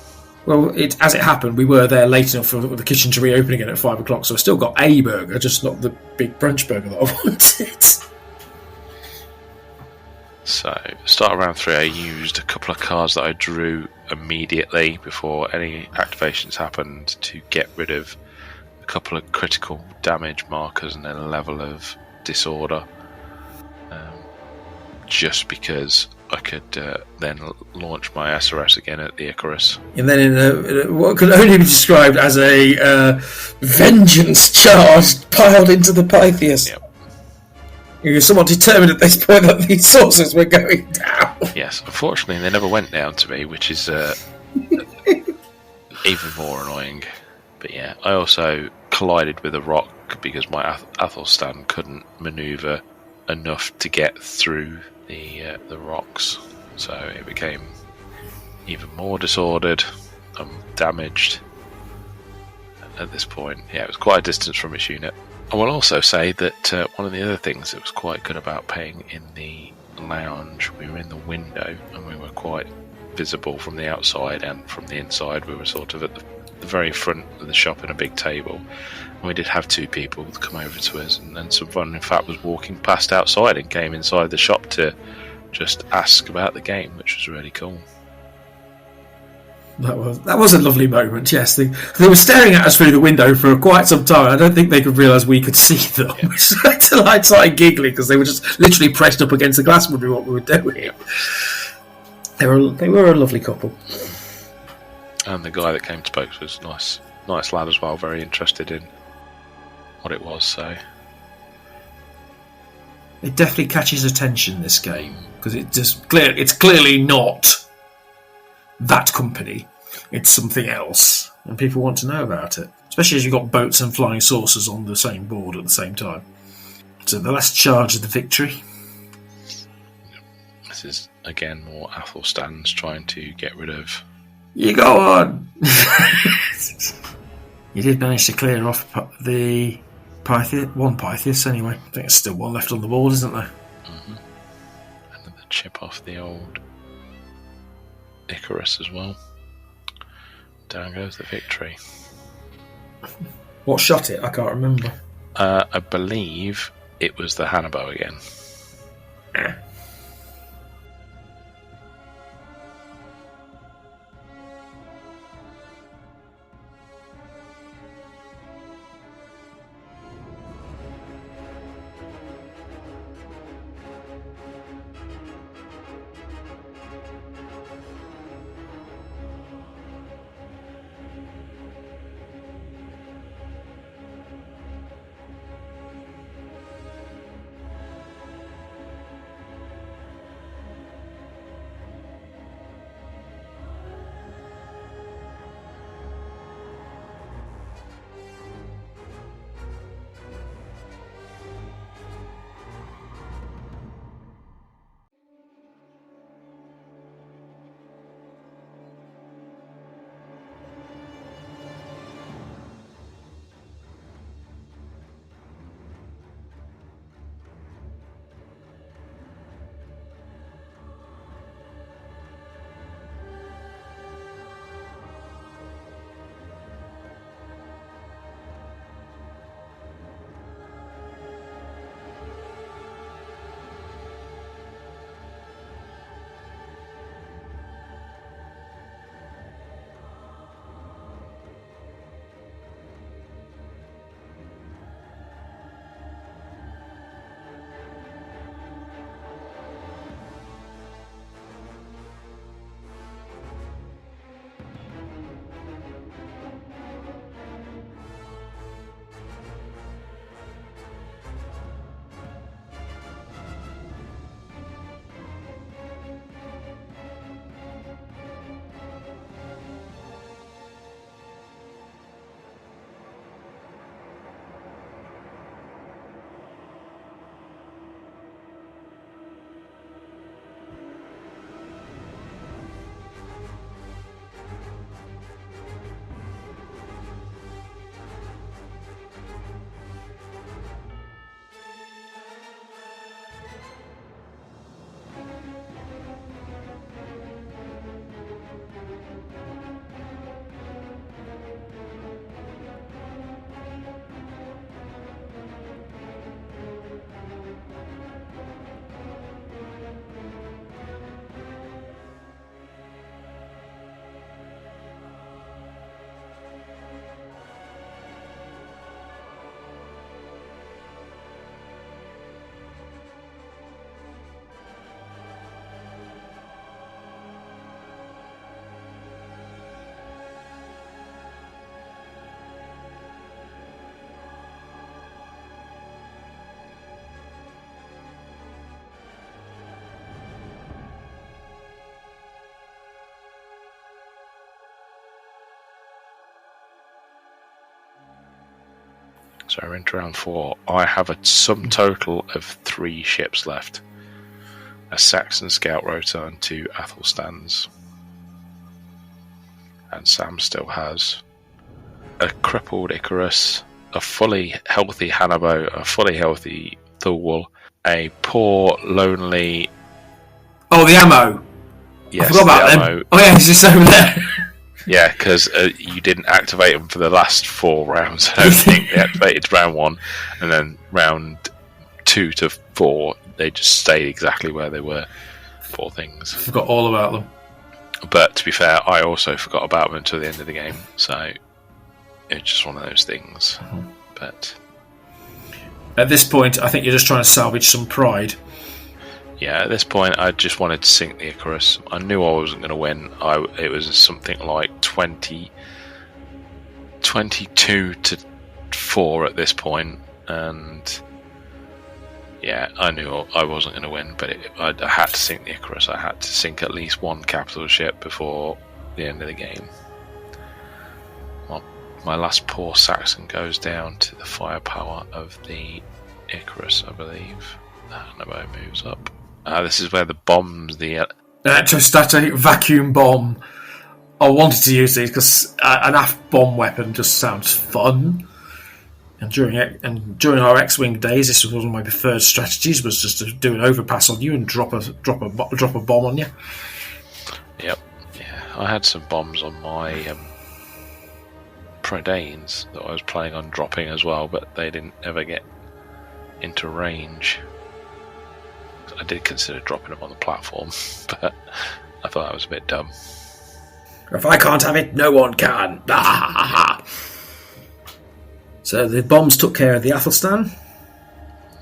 Well, as it happened, we were there late enough for the kitchen to reopen again at 5 o'clock, so I still got a burger, just not the big brunch burger that I wanted. So, start around 3, I used a couple of cards that I drew immediately before any activations happened to get rid of a couple of critical damage markers and then a level of disorder. Just because I could then launch my SRS again at the Icarus. And then in what could only be described as a vengeance charge piled into the Pythias. Yep. You were somewhat determined at this point that these saucers were going down. Yes, unfortunately they never went down to me, which is even more annoying. But yeah, I also collided with a rock because my Athelstan couldn't manoeuvre enough to get through the rocks, so it became even more disordered and damaged at this point. Yeah, it was quite a distance from its unit. I will also say that one of the other things that was quite good about playing in the lounge, we were in the window and we were quite visible from the outside, and from the inside we were sort of at the very front of the shop in a big table. And we did have 2 people come over to us, and then someone in fact was walking past outside and came inside the shop to just ask about the game, which was really cool. That was a lovely moment. Yes, they were staring at us through the window for quite some time. I don't think they could realise we could see them. Yeah. Until I started giggling because they were just literally pressed up against the glass, wondering what we were doing. Yeah. They were a lovely couple. And the guy that came to spoke was nice lad as well, very interested in what it was. So it definitely catches attention, this game, because it's clearly not that company. It's something else, and people want to know about it, especially as you've got boats and flying saucers on the same board at the same time. So the last charge of the victory. This is again more Athelstans trying to get rid of. You go on. You did manage to clear off the Pythias, one Pythias anyway. I think there's still one left on the board, isn't there? Mm-hmm. Another chip off the old Icarus as well. Down goes the victory. What shot it? I can't remember. I believe it was the Hannibal again. So we're into round 4. I have a sum total of 3 ships left. A Saxon scout rotor and 2 Athelstans. And Sam still has a crippled Icarus, a fully healthy Hannibal, a fully healthy Thule, a poor, lonely... Oh, the ammo! Yes, I forgot about them. ammo. Oh yeah, it's just over there. Yeah, because you didn't activate them for the last 4 rounds. I don't think they activated round 1, and then round 2 to 4, they just stayed exactly where they were. 4 things. Forgot all about them. But to be fair, I also forgot about them until the end of the game, so it's just one of those things. But at this point, I think you're just trying to salvage some pride. yeah, at this point, I just wanted to sink the Icarus. I knew I wasn't going to win. It was something like 22 to 4 at this point, and yeah, I knew I wasn't going to win, but I had to sink the Icarus. I had to sink at least 1 capital ship before the end of the game. My last poor Saxon goes down to the firepower of the Icarus, I believe. Hannibal moves up. This is where the bombs, the Electrostatic vacuum bomb. I wanted to use these because an AF bomb weapon just sounds fun. And during our X-Wing days, this was one of my preferred strategies, was just to do an overpass on you and drop a bomb on you. Yep. Yeah, I had some bombs on my Predanes that I was planning on dropping as well, but they didn't ever get into range. I did consider dropping them on the platform, but I thought that was a bit dumb. If I can't have it, no one can. So the bombs took care of the Athelstan.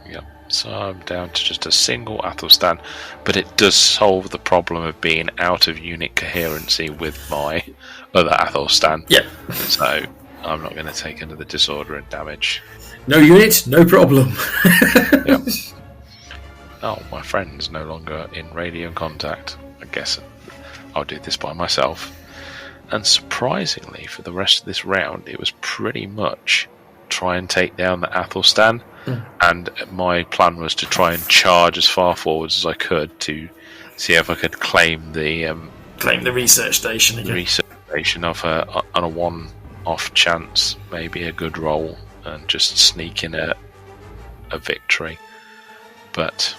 Yep. So I'm down to just a single Athelstan, but it does solve the problem of being out of unit coherency with my other Athelstan. Yep. So I'm not going to take another disorder and damage. No unit, no problem. Yep. Oh, my friend's no longer in radio contact. I guess I'll do this by myself. And surprisingly, for the rest of this round, it was pretty much try and take down the Athelstan. And my plan was to try and charge as far forwards as I could to see if I could claim the research station again. The research station on a one-off chance, maybe a good roll, and just sneak in a victory. But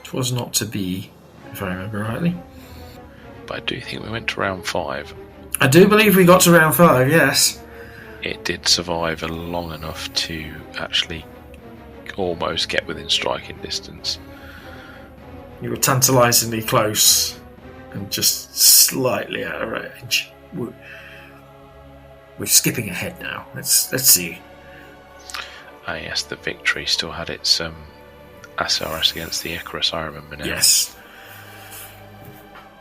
it was not to be, if I remember rightly. But I do think we went to round 5. I do believe we got to round 5, yes. It did survive long enough to actually almost get within striking distance. You were tantalisingly close and just slightly out of range. We're skipping ahead now. Let's see. Yes, the victory still had its SRS against the Icarus, I remember now. Yes.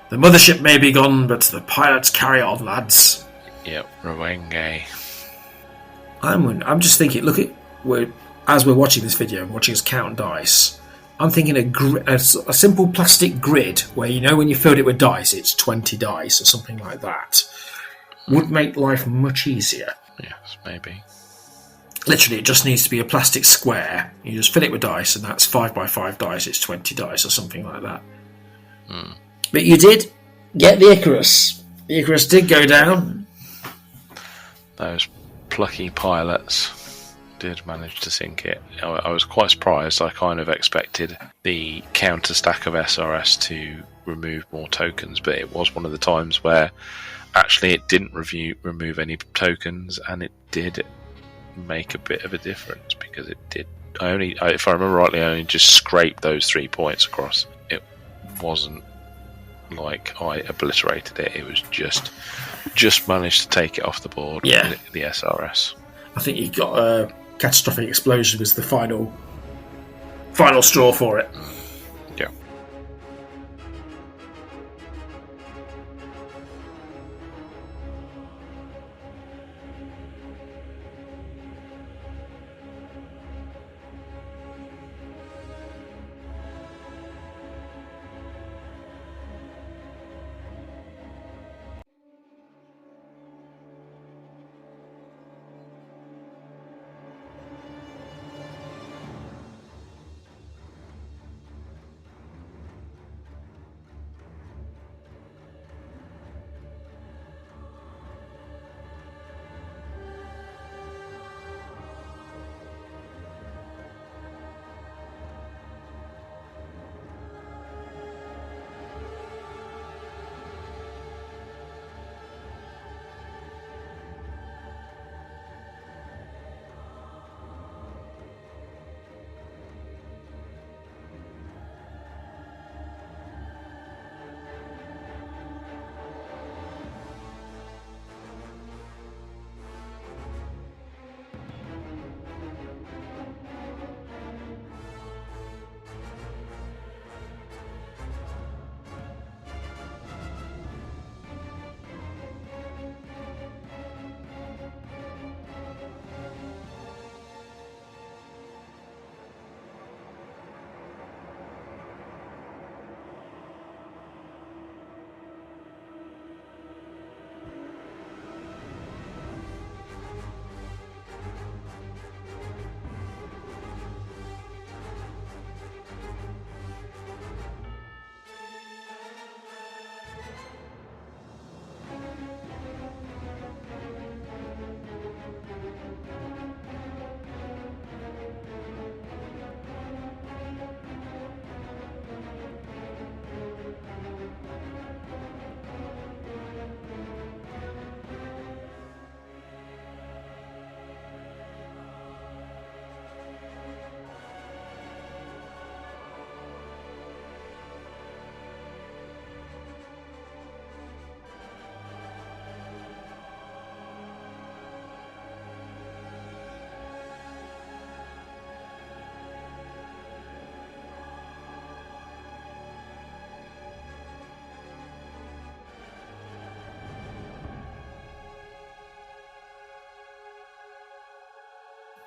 The mothership may be gone, but the pilots carry on, lads. Yep, Rwenge. I'm just thinking, as we're watching this video and watching us count dice, I'm thinking a simple plastic grid where, when you filled it with dice, it's 20 dice or something like that. Would make life much easier. Yes, maybe. Literally, it just needs to be a plastic square. You just fill it with dice, and that's 5x5 dice, it's 20 dice or something like that. But you did get the Icarus. The Icarus did go down. Those plucky pilots did manage to sink it. I was quite surprised. I kind of expected the counter stack of SRS to remove more tokens, but it was one of the times where actually it didn't remove any tokens, and it did make a bit of a difference because it did. If I remember rightly, I only just scraped those 3 points across. It wasn't like I obliterated it. It was just managed to take it off the board. Yeah. With the SRS. I think you got a catastrophic explosion was the final straw for it. Yeah.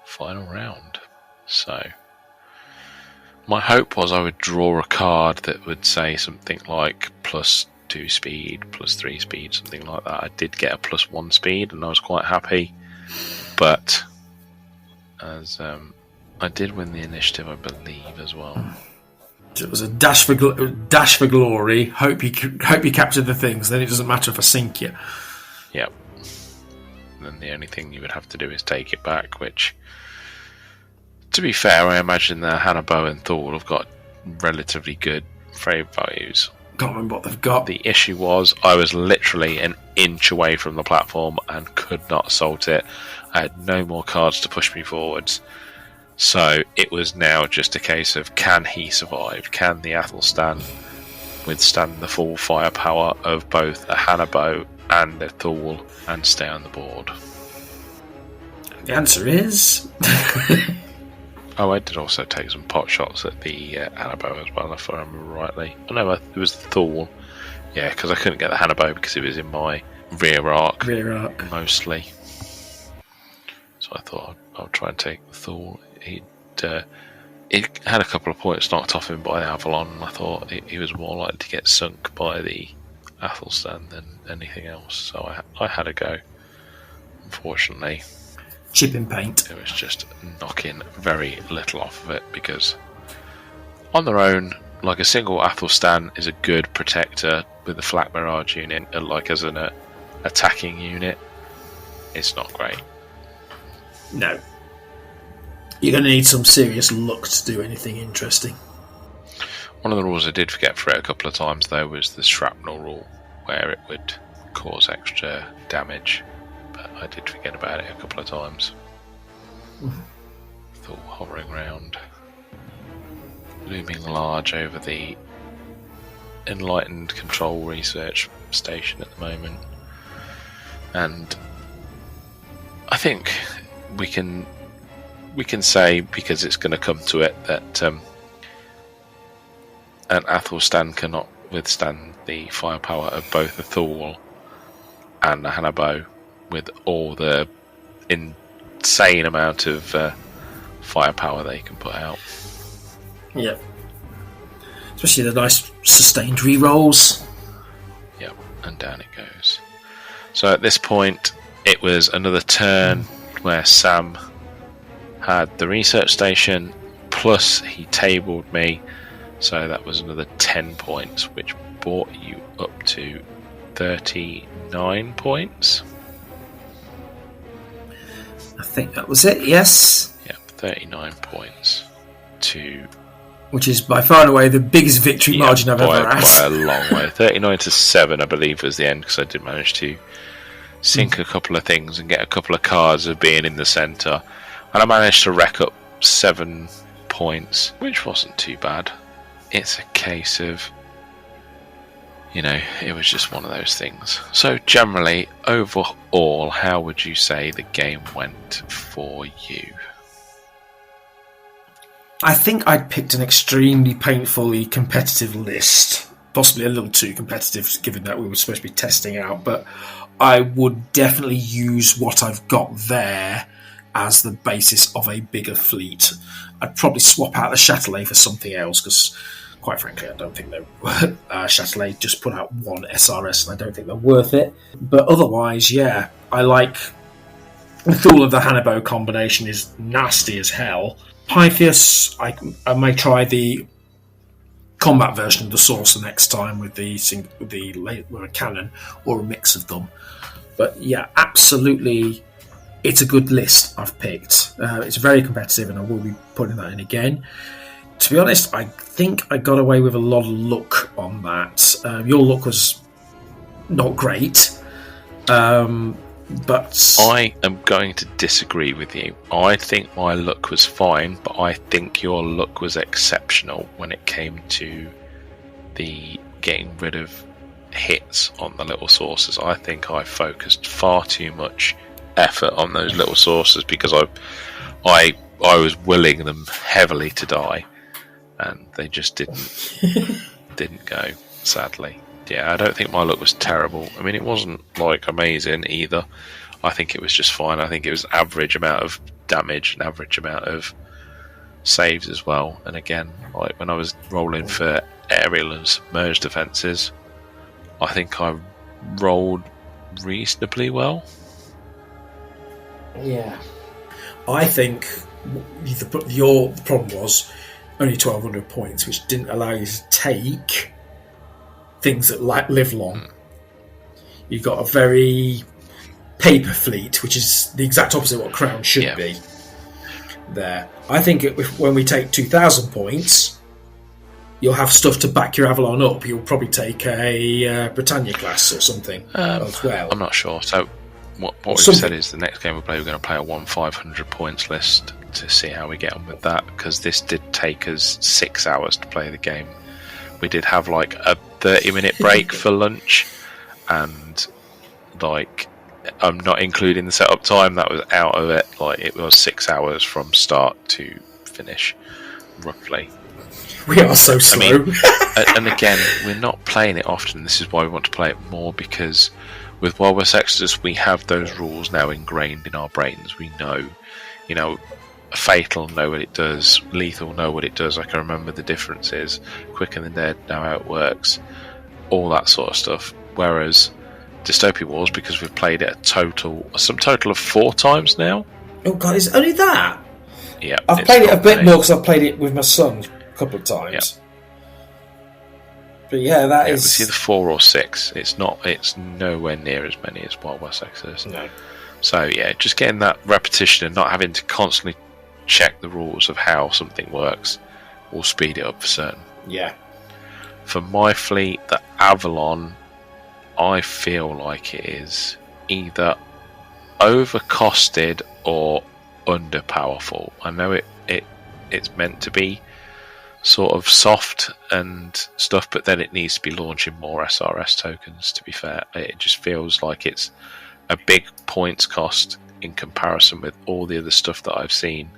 final round. So my hope was I would draw a card that would say something like +2 speed, +3 speed, something like that. I did get a +1 speed, and I was quite happy. But as I did win the initiative, I believe, as well. It was a dash for glory. Hope you capture the things. Then it doesn't matter if I sink you. Yep. And then the only thing you would have to do is take it back, which, to be fair, I imagine that Hannibal and Thule have got relatively good frame values. Can't remember what they've got. The issue was I was literally an inch away from the platform and could not assault it. I had no more cards to push me forwards. So it was now just a case of, can he survive? Can the Athelstan withstand the full firepower of both a Hannibal and a Thule and stay on the board? The answer is... Oh, I did also take some pot shots at the Hannibal as well, if I remember rightly. Oh no, it was the Thule. Yeah, because I couldn't get the Hannibal because it was in my rear arc. Mostly. So I thought I'll try and take the Thule. He had a couple of points knocked off him by the Avalon, and I thought he was more likely to get sunk by the Athelstan than anything else. So I had a go. Unfortunately, chipping paint. It was just knocking very little off of it, because on their own, like, a single Athelstan is a good protector with the Flak Mirage unit, like as an attacking unit. It's not great. No. You're going to need some serious luck to do anything interesting. One of the rules I did forget for it a couple of times, though, was the shrapnel rule, where it would cause extra damage. But I did forget about it a couple of times. Thought hovering around, looming large over the Enlightened Control Research Station at the moment. And I think we can say, because it's going to come to it, that an Athelstan cannot withstand the firepower of both a Thule and a Hannibal, with all the insane amount of firepower they can put out. Yep. Especially the nice sustained rerolls. Yep, and down it goes. So at this point, it was another turn where Sam had the research station, plus he tabled me, so that was another 10 points, which brought you up to 39 points. I think that was it, yes. Yep, 39 points to... Which is by far and away the biggest victory margin I've ever had. By a long way. 39 to 7, I believe, was the end, because I did manage to sink a couple of things and get a couple of cards of being in the centre. And I managed to rack up 7 points, which wasn't too bad. It's a case of, it was just one of those things. So generally, overall, how would you say the game went for you? I think I'd picked an extremely painfully competitive list. Possibly a little too competitive, given that we were supposed to be testing out. But I would definitely use what I've got there as the basis of a bigger fleet. I'd probably swap out the Châtelet for something else, because quite frankly I don't think they're Châtelet just put out one SRS and I don't think they're worth it. But otherwise, yeah, I like the Thule of the Hannibal combination is nasty as hell. Pythias, I may try the combat version of the Saucer next time with a cannon or a mix of them. But yeah, absolutely, it's a good list I've picked. It's very competitive, and I will be putting that in again. To be honest, I think I got away with a lot of luck on that. Your luck was not great, but I am going to disagree with you. I think my luck was fine, but I think your luck was exceptional when it came to the getting rid of hits on the little saucers. I think I focused far too much effort on those little saucers, because I was willing them heavily to die, and they just didn't go, sadly. Yeah, I don't think my luck was terrible. I mean, it wasn't like amazing either. I think it was just fine. I think it was average amount of damage and average amount of saves as well. And again, like when I was rolling for aerial and submerged defences, I think I rolled reasonably well. Yeah. I think the problem was only 1,200 points, which didn't allow you to take things that live long. You've got a very paper fleet, which is the exact opposite of what Crown should be. There, I think when we take 2,000 points, you'll have stuff to back your Avalon up. You'll probably take a Britannia class or something as well. I'm not sure. So what we've said is the next game we play, we're going to play a 500 points list to see how we get on with that, because this did take us 6 hours to play the game. We did have like a 30-minute break for lunch, and like I'm not including the setup time, that was out of it. Like it was 6 hours from start to finish, roughly. We are so slow. I mean, and again, we're not playing it often. This is why we want to play it more, because with Wild West Exodus, we have those rules now ingrained in our brains. We know, Fatal know what it does, Lethal know what it does. I can remember the differences. Quicker Than Dead know how it works, all that sort of stuff. Whereas Dystopian Wars, because we've played it some total of 4 times now. Oh god, is it only that? Yeah, I've played it a bit more because I've played it with my son a couple of times. Yep. But yeah, that is. It's either 4 or 6. It's nowhere near as many as Wild West Exodus. No. So yeah, just getting that repetition and not having to constantly check the rules of how something works will speed it up for certain. Yeah. For my fleet, the Avalon, I feel like it is either overcosted or underpowerful. I know it's meant to be sort of soft and stuff, but then it needs to be launching more SRS tokens, to be fair. It just feels like it's a big points cost in comparison with all the other stuff that I've seen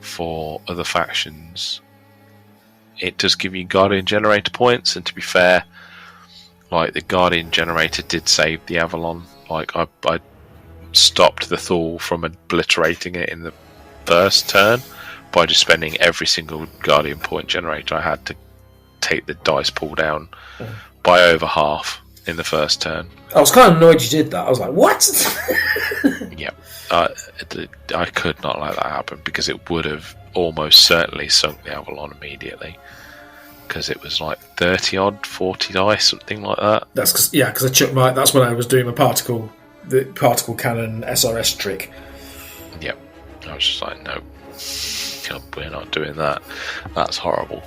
for other factions. It does give you Guardian Generator points, and to be fair, like the Guardian Generator did save the Avalon. Like I stopped the Thule from obliterating it in the first turn by just spending every single Guardian point generator I had to take the dice pool down by over half in the first turn. I was kind of annoyed you did that. I was like, what? Yeah. I could not let that happen, because it would have almost certainly sunk the Avalon immediately, because it was like 30 odd 40 dice, something like that. That's because I chucked that's when I was doing the particle cannon SRS trick. Yep. I was just like, no, we're not doing that. That's horrible.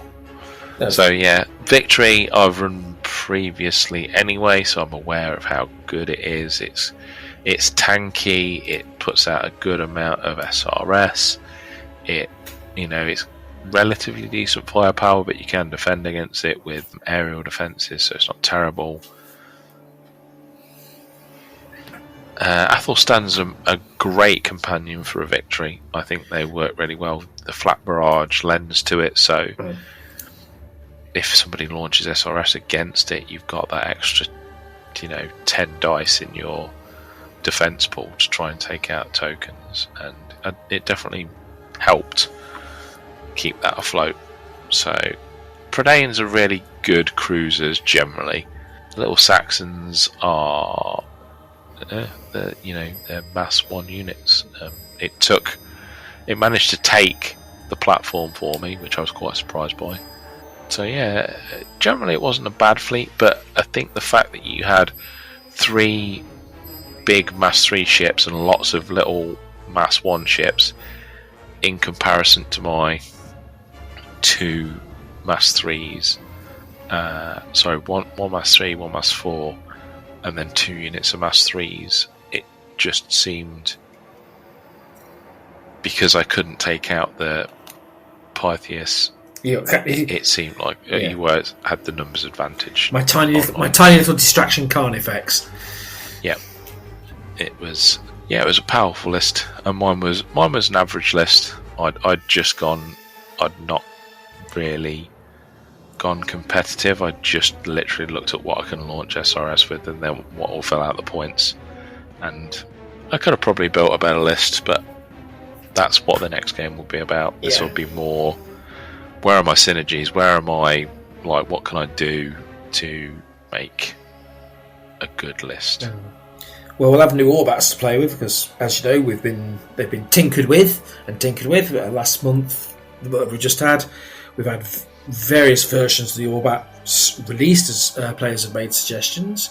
So yeah, Victory I've run previously anyway, so I'm aware of how good it is. It's tanky, it puts out a good amount of SRS, it's relatively decent firepower, but you can defend against it with aerial defences, so it's not terrible. Athelstan's a great companion for a Victory. I think they work really well. The flat barrage lends to it, so if somebody launches SRS against it, you've got that extra 10 dice in your defense pool to try and take out tokens, and it definitely helped keep that afloat. So Predaeans are really good cruisers generally. Little Saxons are they're mass 1 units. It managed to take the platform for me, which I was quite surprised by. So yeah, generally it wasn't a bad fleet, but I think the fact that you had 3 big mass 3 ships and lots of little mass 1 ships in comparison to my 2 mass 3s, one mass 3, 1 mass 4, and then 2 units of mass 3s, it just seemed, because I couldn't take out the Pythias, it seemed like you had the numbers advantage. My tiny little distraction Carnifex. Yeah, it was a powerful list, and mine was an average list. I'd not really gone competitive. I just literally looked at what I can launch SRS with, and then what will fill out the points. And I could have probably built a better list, but that's what the next game will be about. This Yeah. will be more, where are my synergies? Where am I, like, what can I do to make a good list? Well, we'll have new Orbats to play with because, as you know, they've been tinkered with. Last month, that we just had, we've had various versions of the Orbats released as players have made suggestions.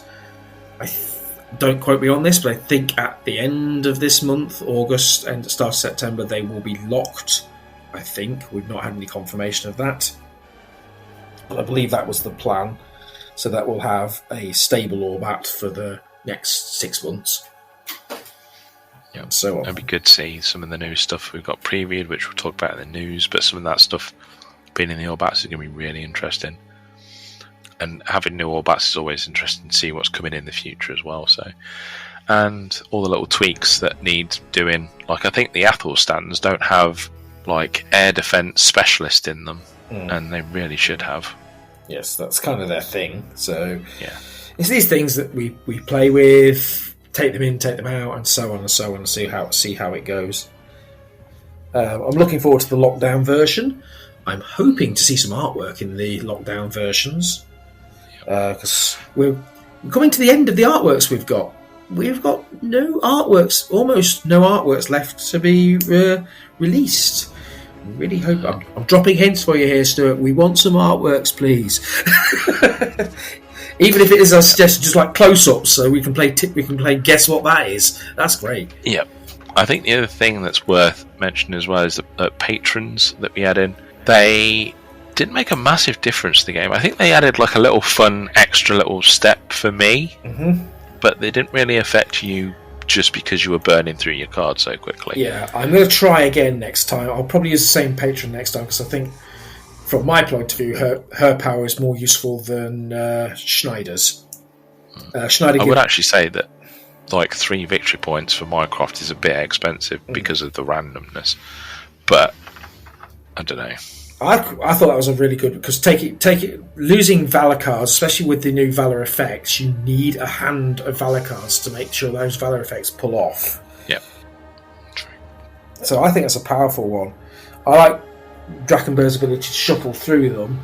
Don't quote me on this, but I think at the end of this month, August, and the start of September, they will be locked. I think we've not had any confirmation of that, but I believe that was the plan. So that we'll have a stable Orbat for the next 6 months. Yeah, so on. It'd be good to see some of the new stuff we've got previewed, which we'll talk about in the news. But some of that stuff being in the Orbats is going to be really interesting. And having new Orbats is always interesting to see what's coming in the future as well. So, and all the little tweaks that need doing. Like, I think the Athol stands don't have like air defense specialist in them, and they really should have. Yes, that's kind of their thing. So yeah, it's these things that we play with, take them in, take them out, and so on and so on, and see how it goes. I'm looking forward to the lockdown version. I'm hoping to see some artwork in the lockdown versions. Because we're coming to the end of the artworks we've got. We've got almost no artworks left to be released. I really hope I'm dropping hints for you here, Stuart. We want some artworks, please. Even if it is a suggestion, just like close-ups, so we can play guess what that is. That's great. Yeah, I think the other thing that's worth mentioning as well is the patrons that we add in. They didn't make a massive difference to the game. I think they added like a little fun extra little step for me, but they didn't really affect you just because you were burning through your cards so quickly. Yeah, I'm going to try again next time. I'll probably use the same patron next time because I think, from my point of view, her power is more useful than Schneider's. I would actually say that like 3 victory points for Minecraft is a bit expensive because of the randomness, but I don't know. I thought that was a really good, because losing Valor cards, especially with the new Valor effects, you need a hand of Valor cards to make sure those Valor effects pull off. Yeah, true. So I think that's a powerful one. I like Drakenber's ability to shuffle through them.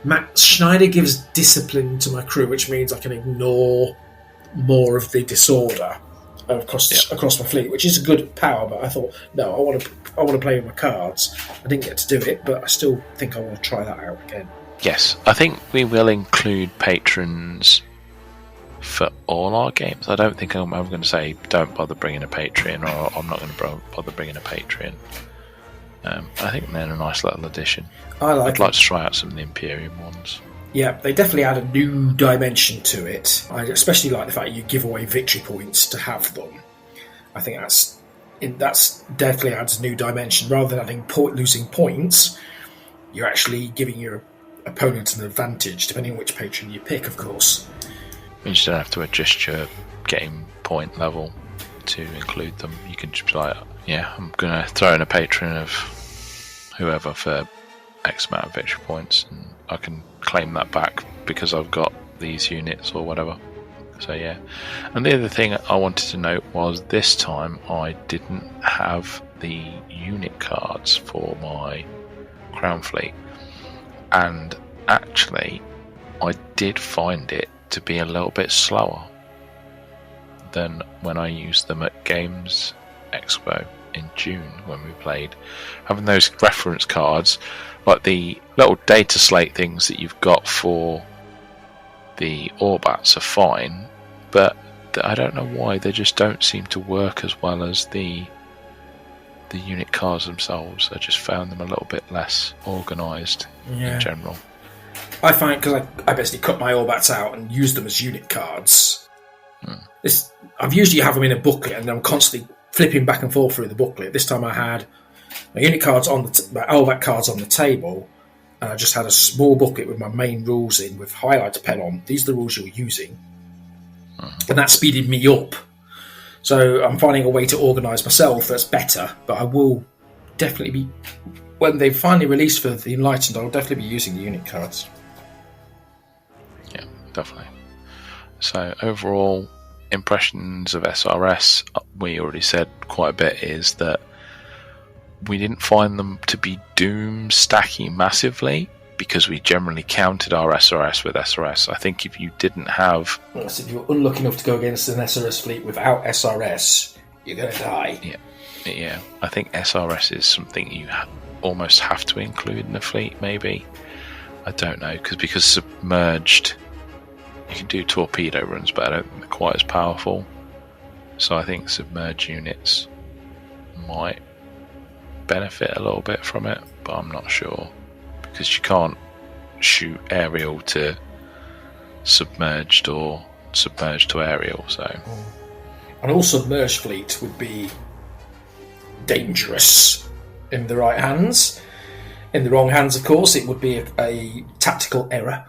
Matt Schneider gives discipline to my crew, which means I can ignore more of the disorder across my fleet, which is a good power. But I thought, no, I want to play with my cards. I didn't get to do it, but I still think I want to try that out again. Yes, I think we will include patrons for all our games. I don't think I'm ever going to say don't bother bringing a Patreon, or I'm not going to bother bringing a Patreon. I think they're a nice little addition. I'd like to try out some of the Imperium ones. Yeah, they definitely add a new dimension to it. I especially like the fact you give away victory points to have them. I think that's definitely adds a new dimension. Rather than losing points, you're actually giving your opponent an advantage, depending on which patron you pick, of course. You just don't have to adjust your game point level to include them. You can just be like, yeah, I'm going to throw in a patron of whoever for X amount of victory points, and I can claim that back because I've got these units or whatever. So yeah. And the other thing I wanted to note was this time I didn't have the unit cards for my Crown fleet, and actually I did find it to be a little bit slower than when I used them at Games Expo in June when we played. Having those reference cards, like the little data slate things that you've got for the Orbats, are fine, but I don't know why they just don't seem to work as well as the unit cards themselves. I just found them a little bit less organised in general. I find, because I basically cut my Orbats out and use them as unit cards. I've usually have them in a booklet, and I'm constantly flipping back and forth through the booklet. This time I had my unit cards my Obat cards on the table, and I just had a small booklet with my main rules in with highlighter pen on. These are the rules you're using, and that speeded me up. So I'm finding a way to organise myself that's better, but I will definitely be, when they finally release for the Enlightened, I'll definitely be using the unit cards. Yeah, definitely. So overall impressions of SRS, we already said quite a bit, is that we didn't find them to be doom stacking massively because we generally counted our SRS with SRS. I think if you didn't have... Well, so if you're unlucky enough to go against an SRS fleet without SRS, you're going to die. Yeah. I think SRS is something you almost have to include in the fleet, maybe. I don't know, because submerged, you can do torpedo runs, but I don't think they're quite as powerful. So I think submerged units might benefit a little bit from it, but I'm not sure, because you can't shoot aerial to submerged or submerged to aerial. So an all submerged fleet would be dangerous in the right hands. In the wrong hands, of course, it would be a tactical error.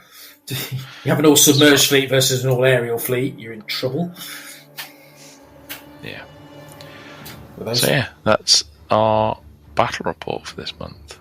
You have an all submerged fleet versus an all aerial fleet, you're in trouble. Yeah. So yeah, that's our battle report for this month.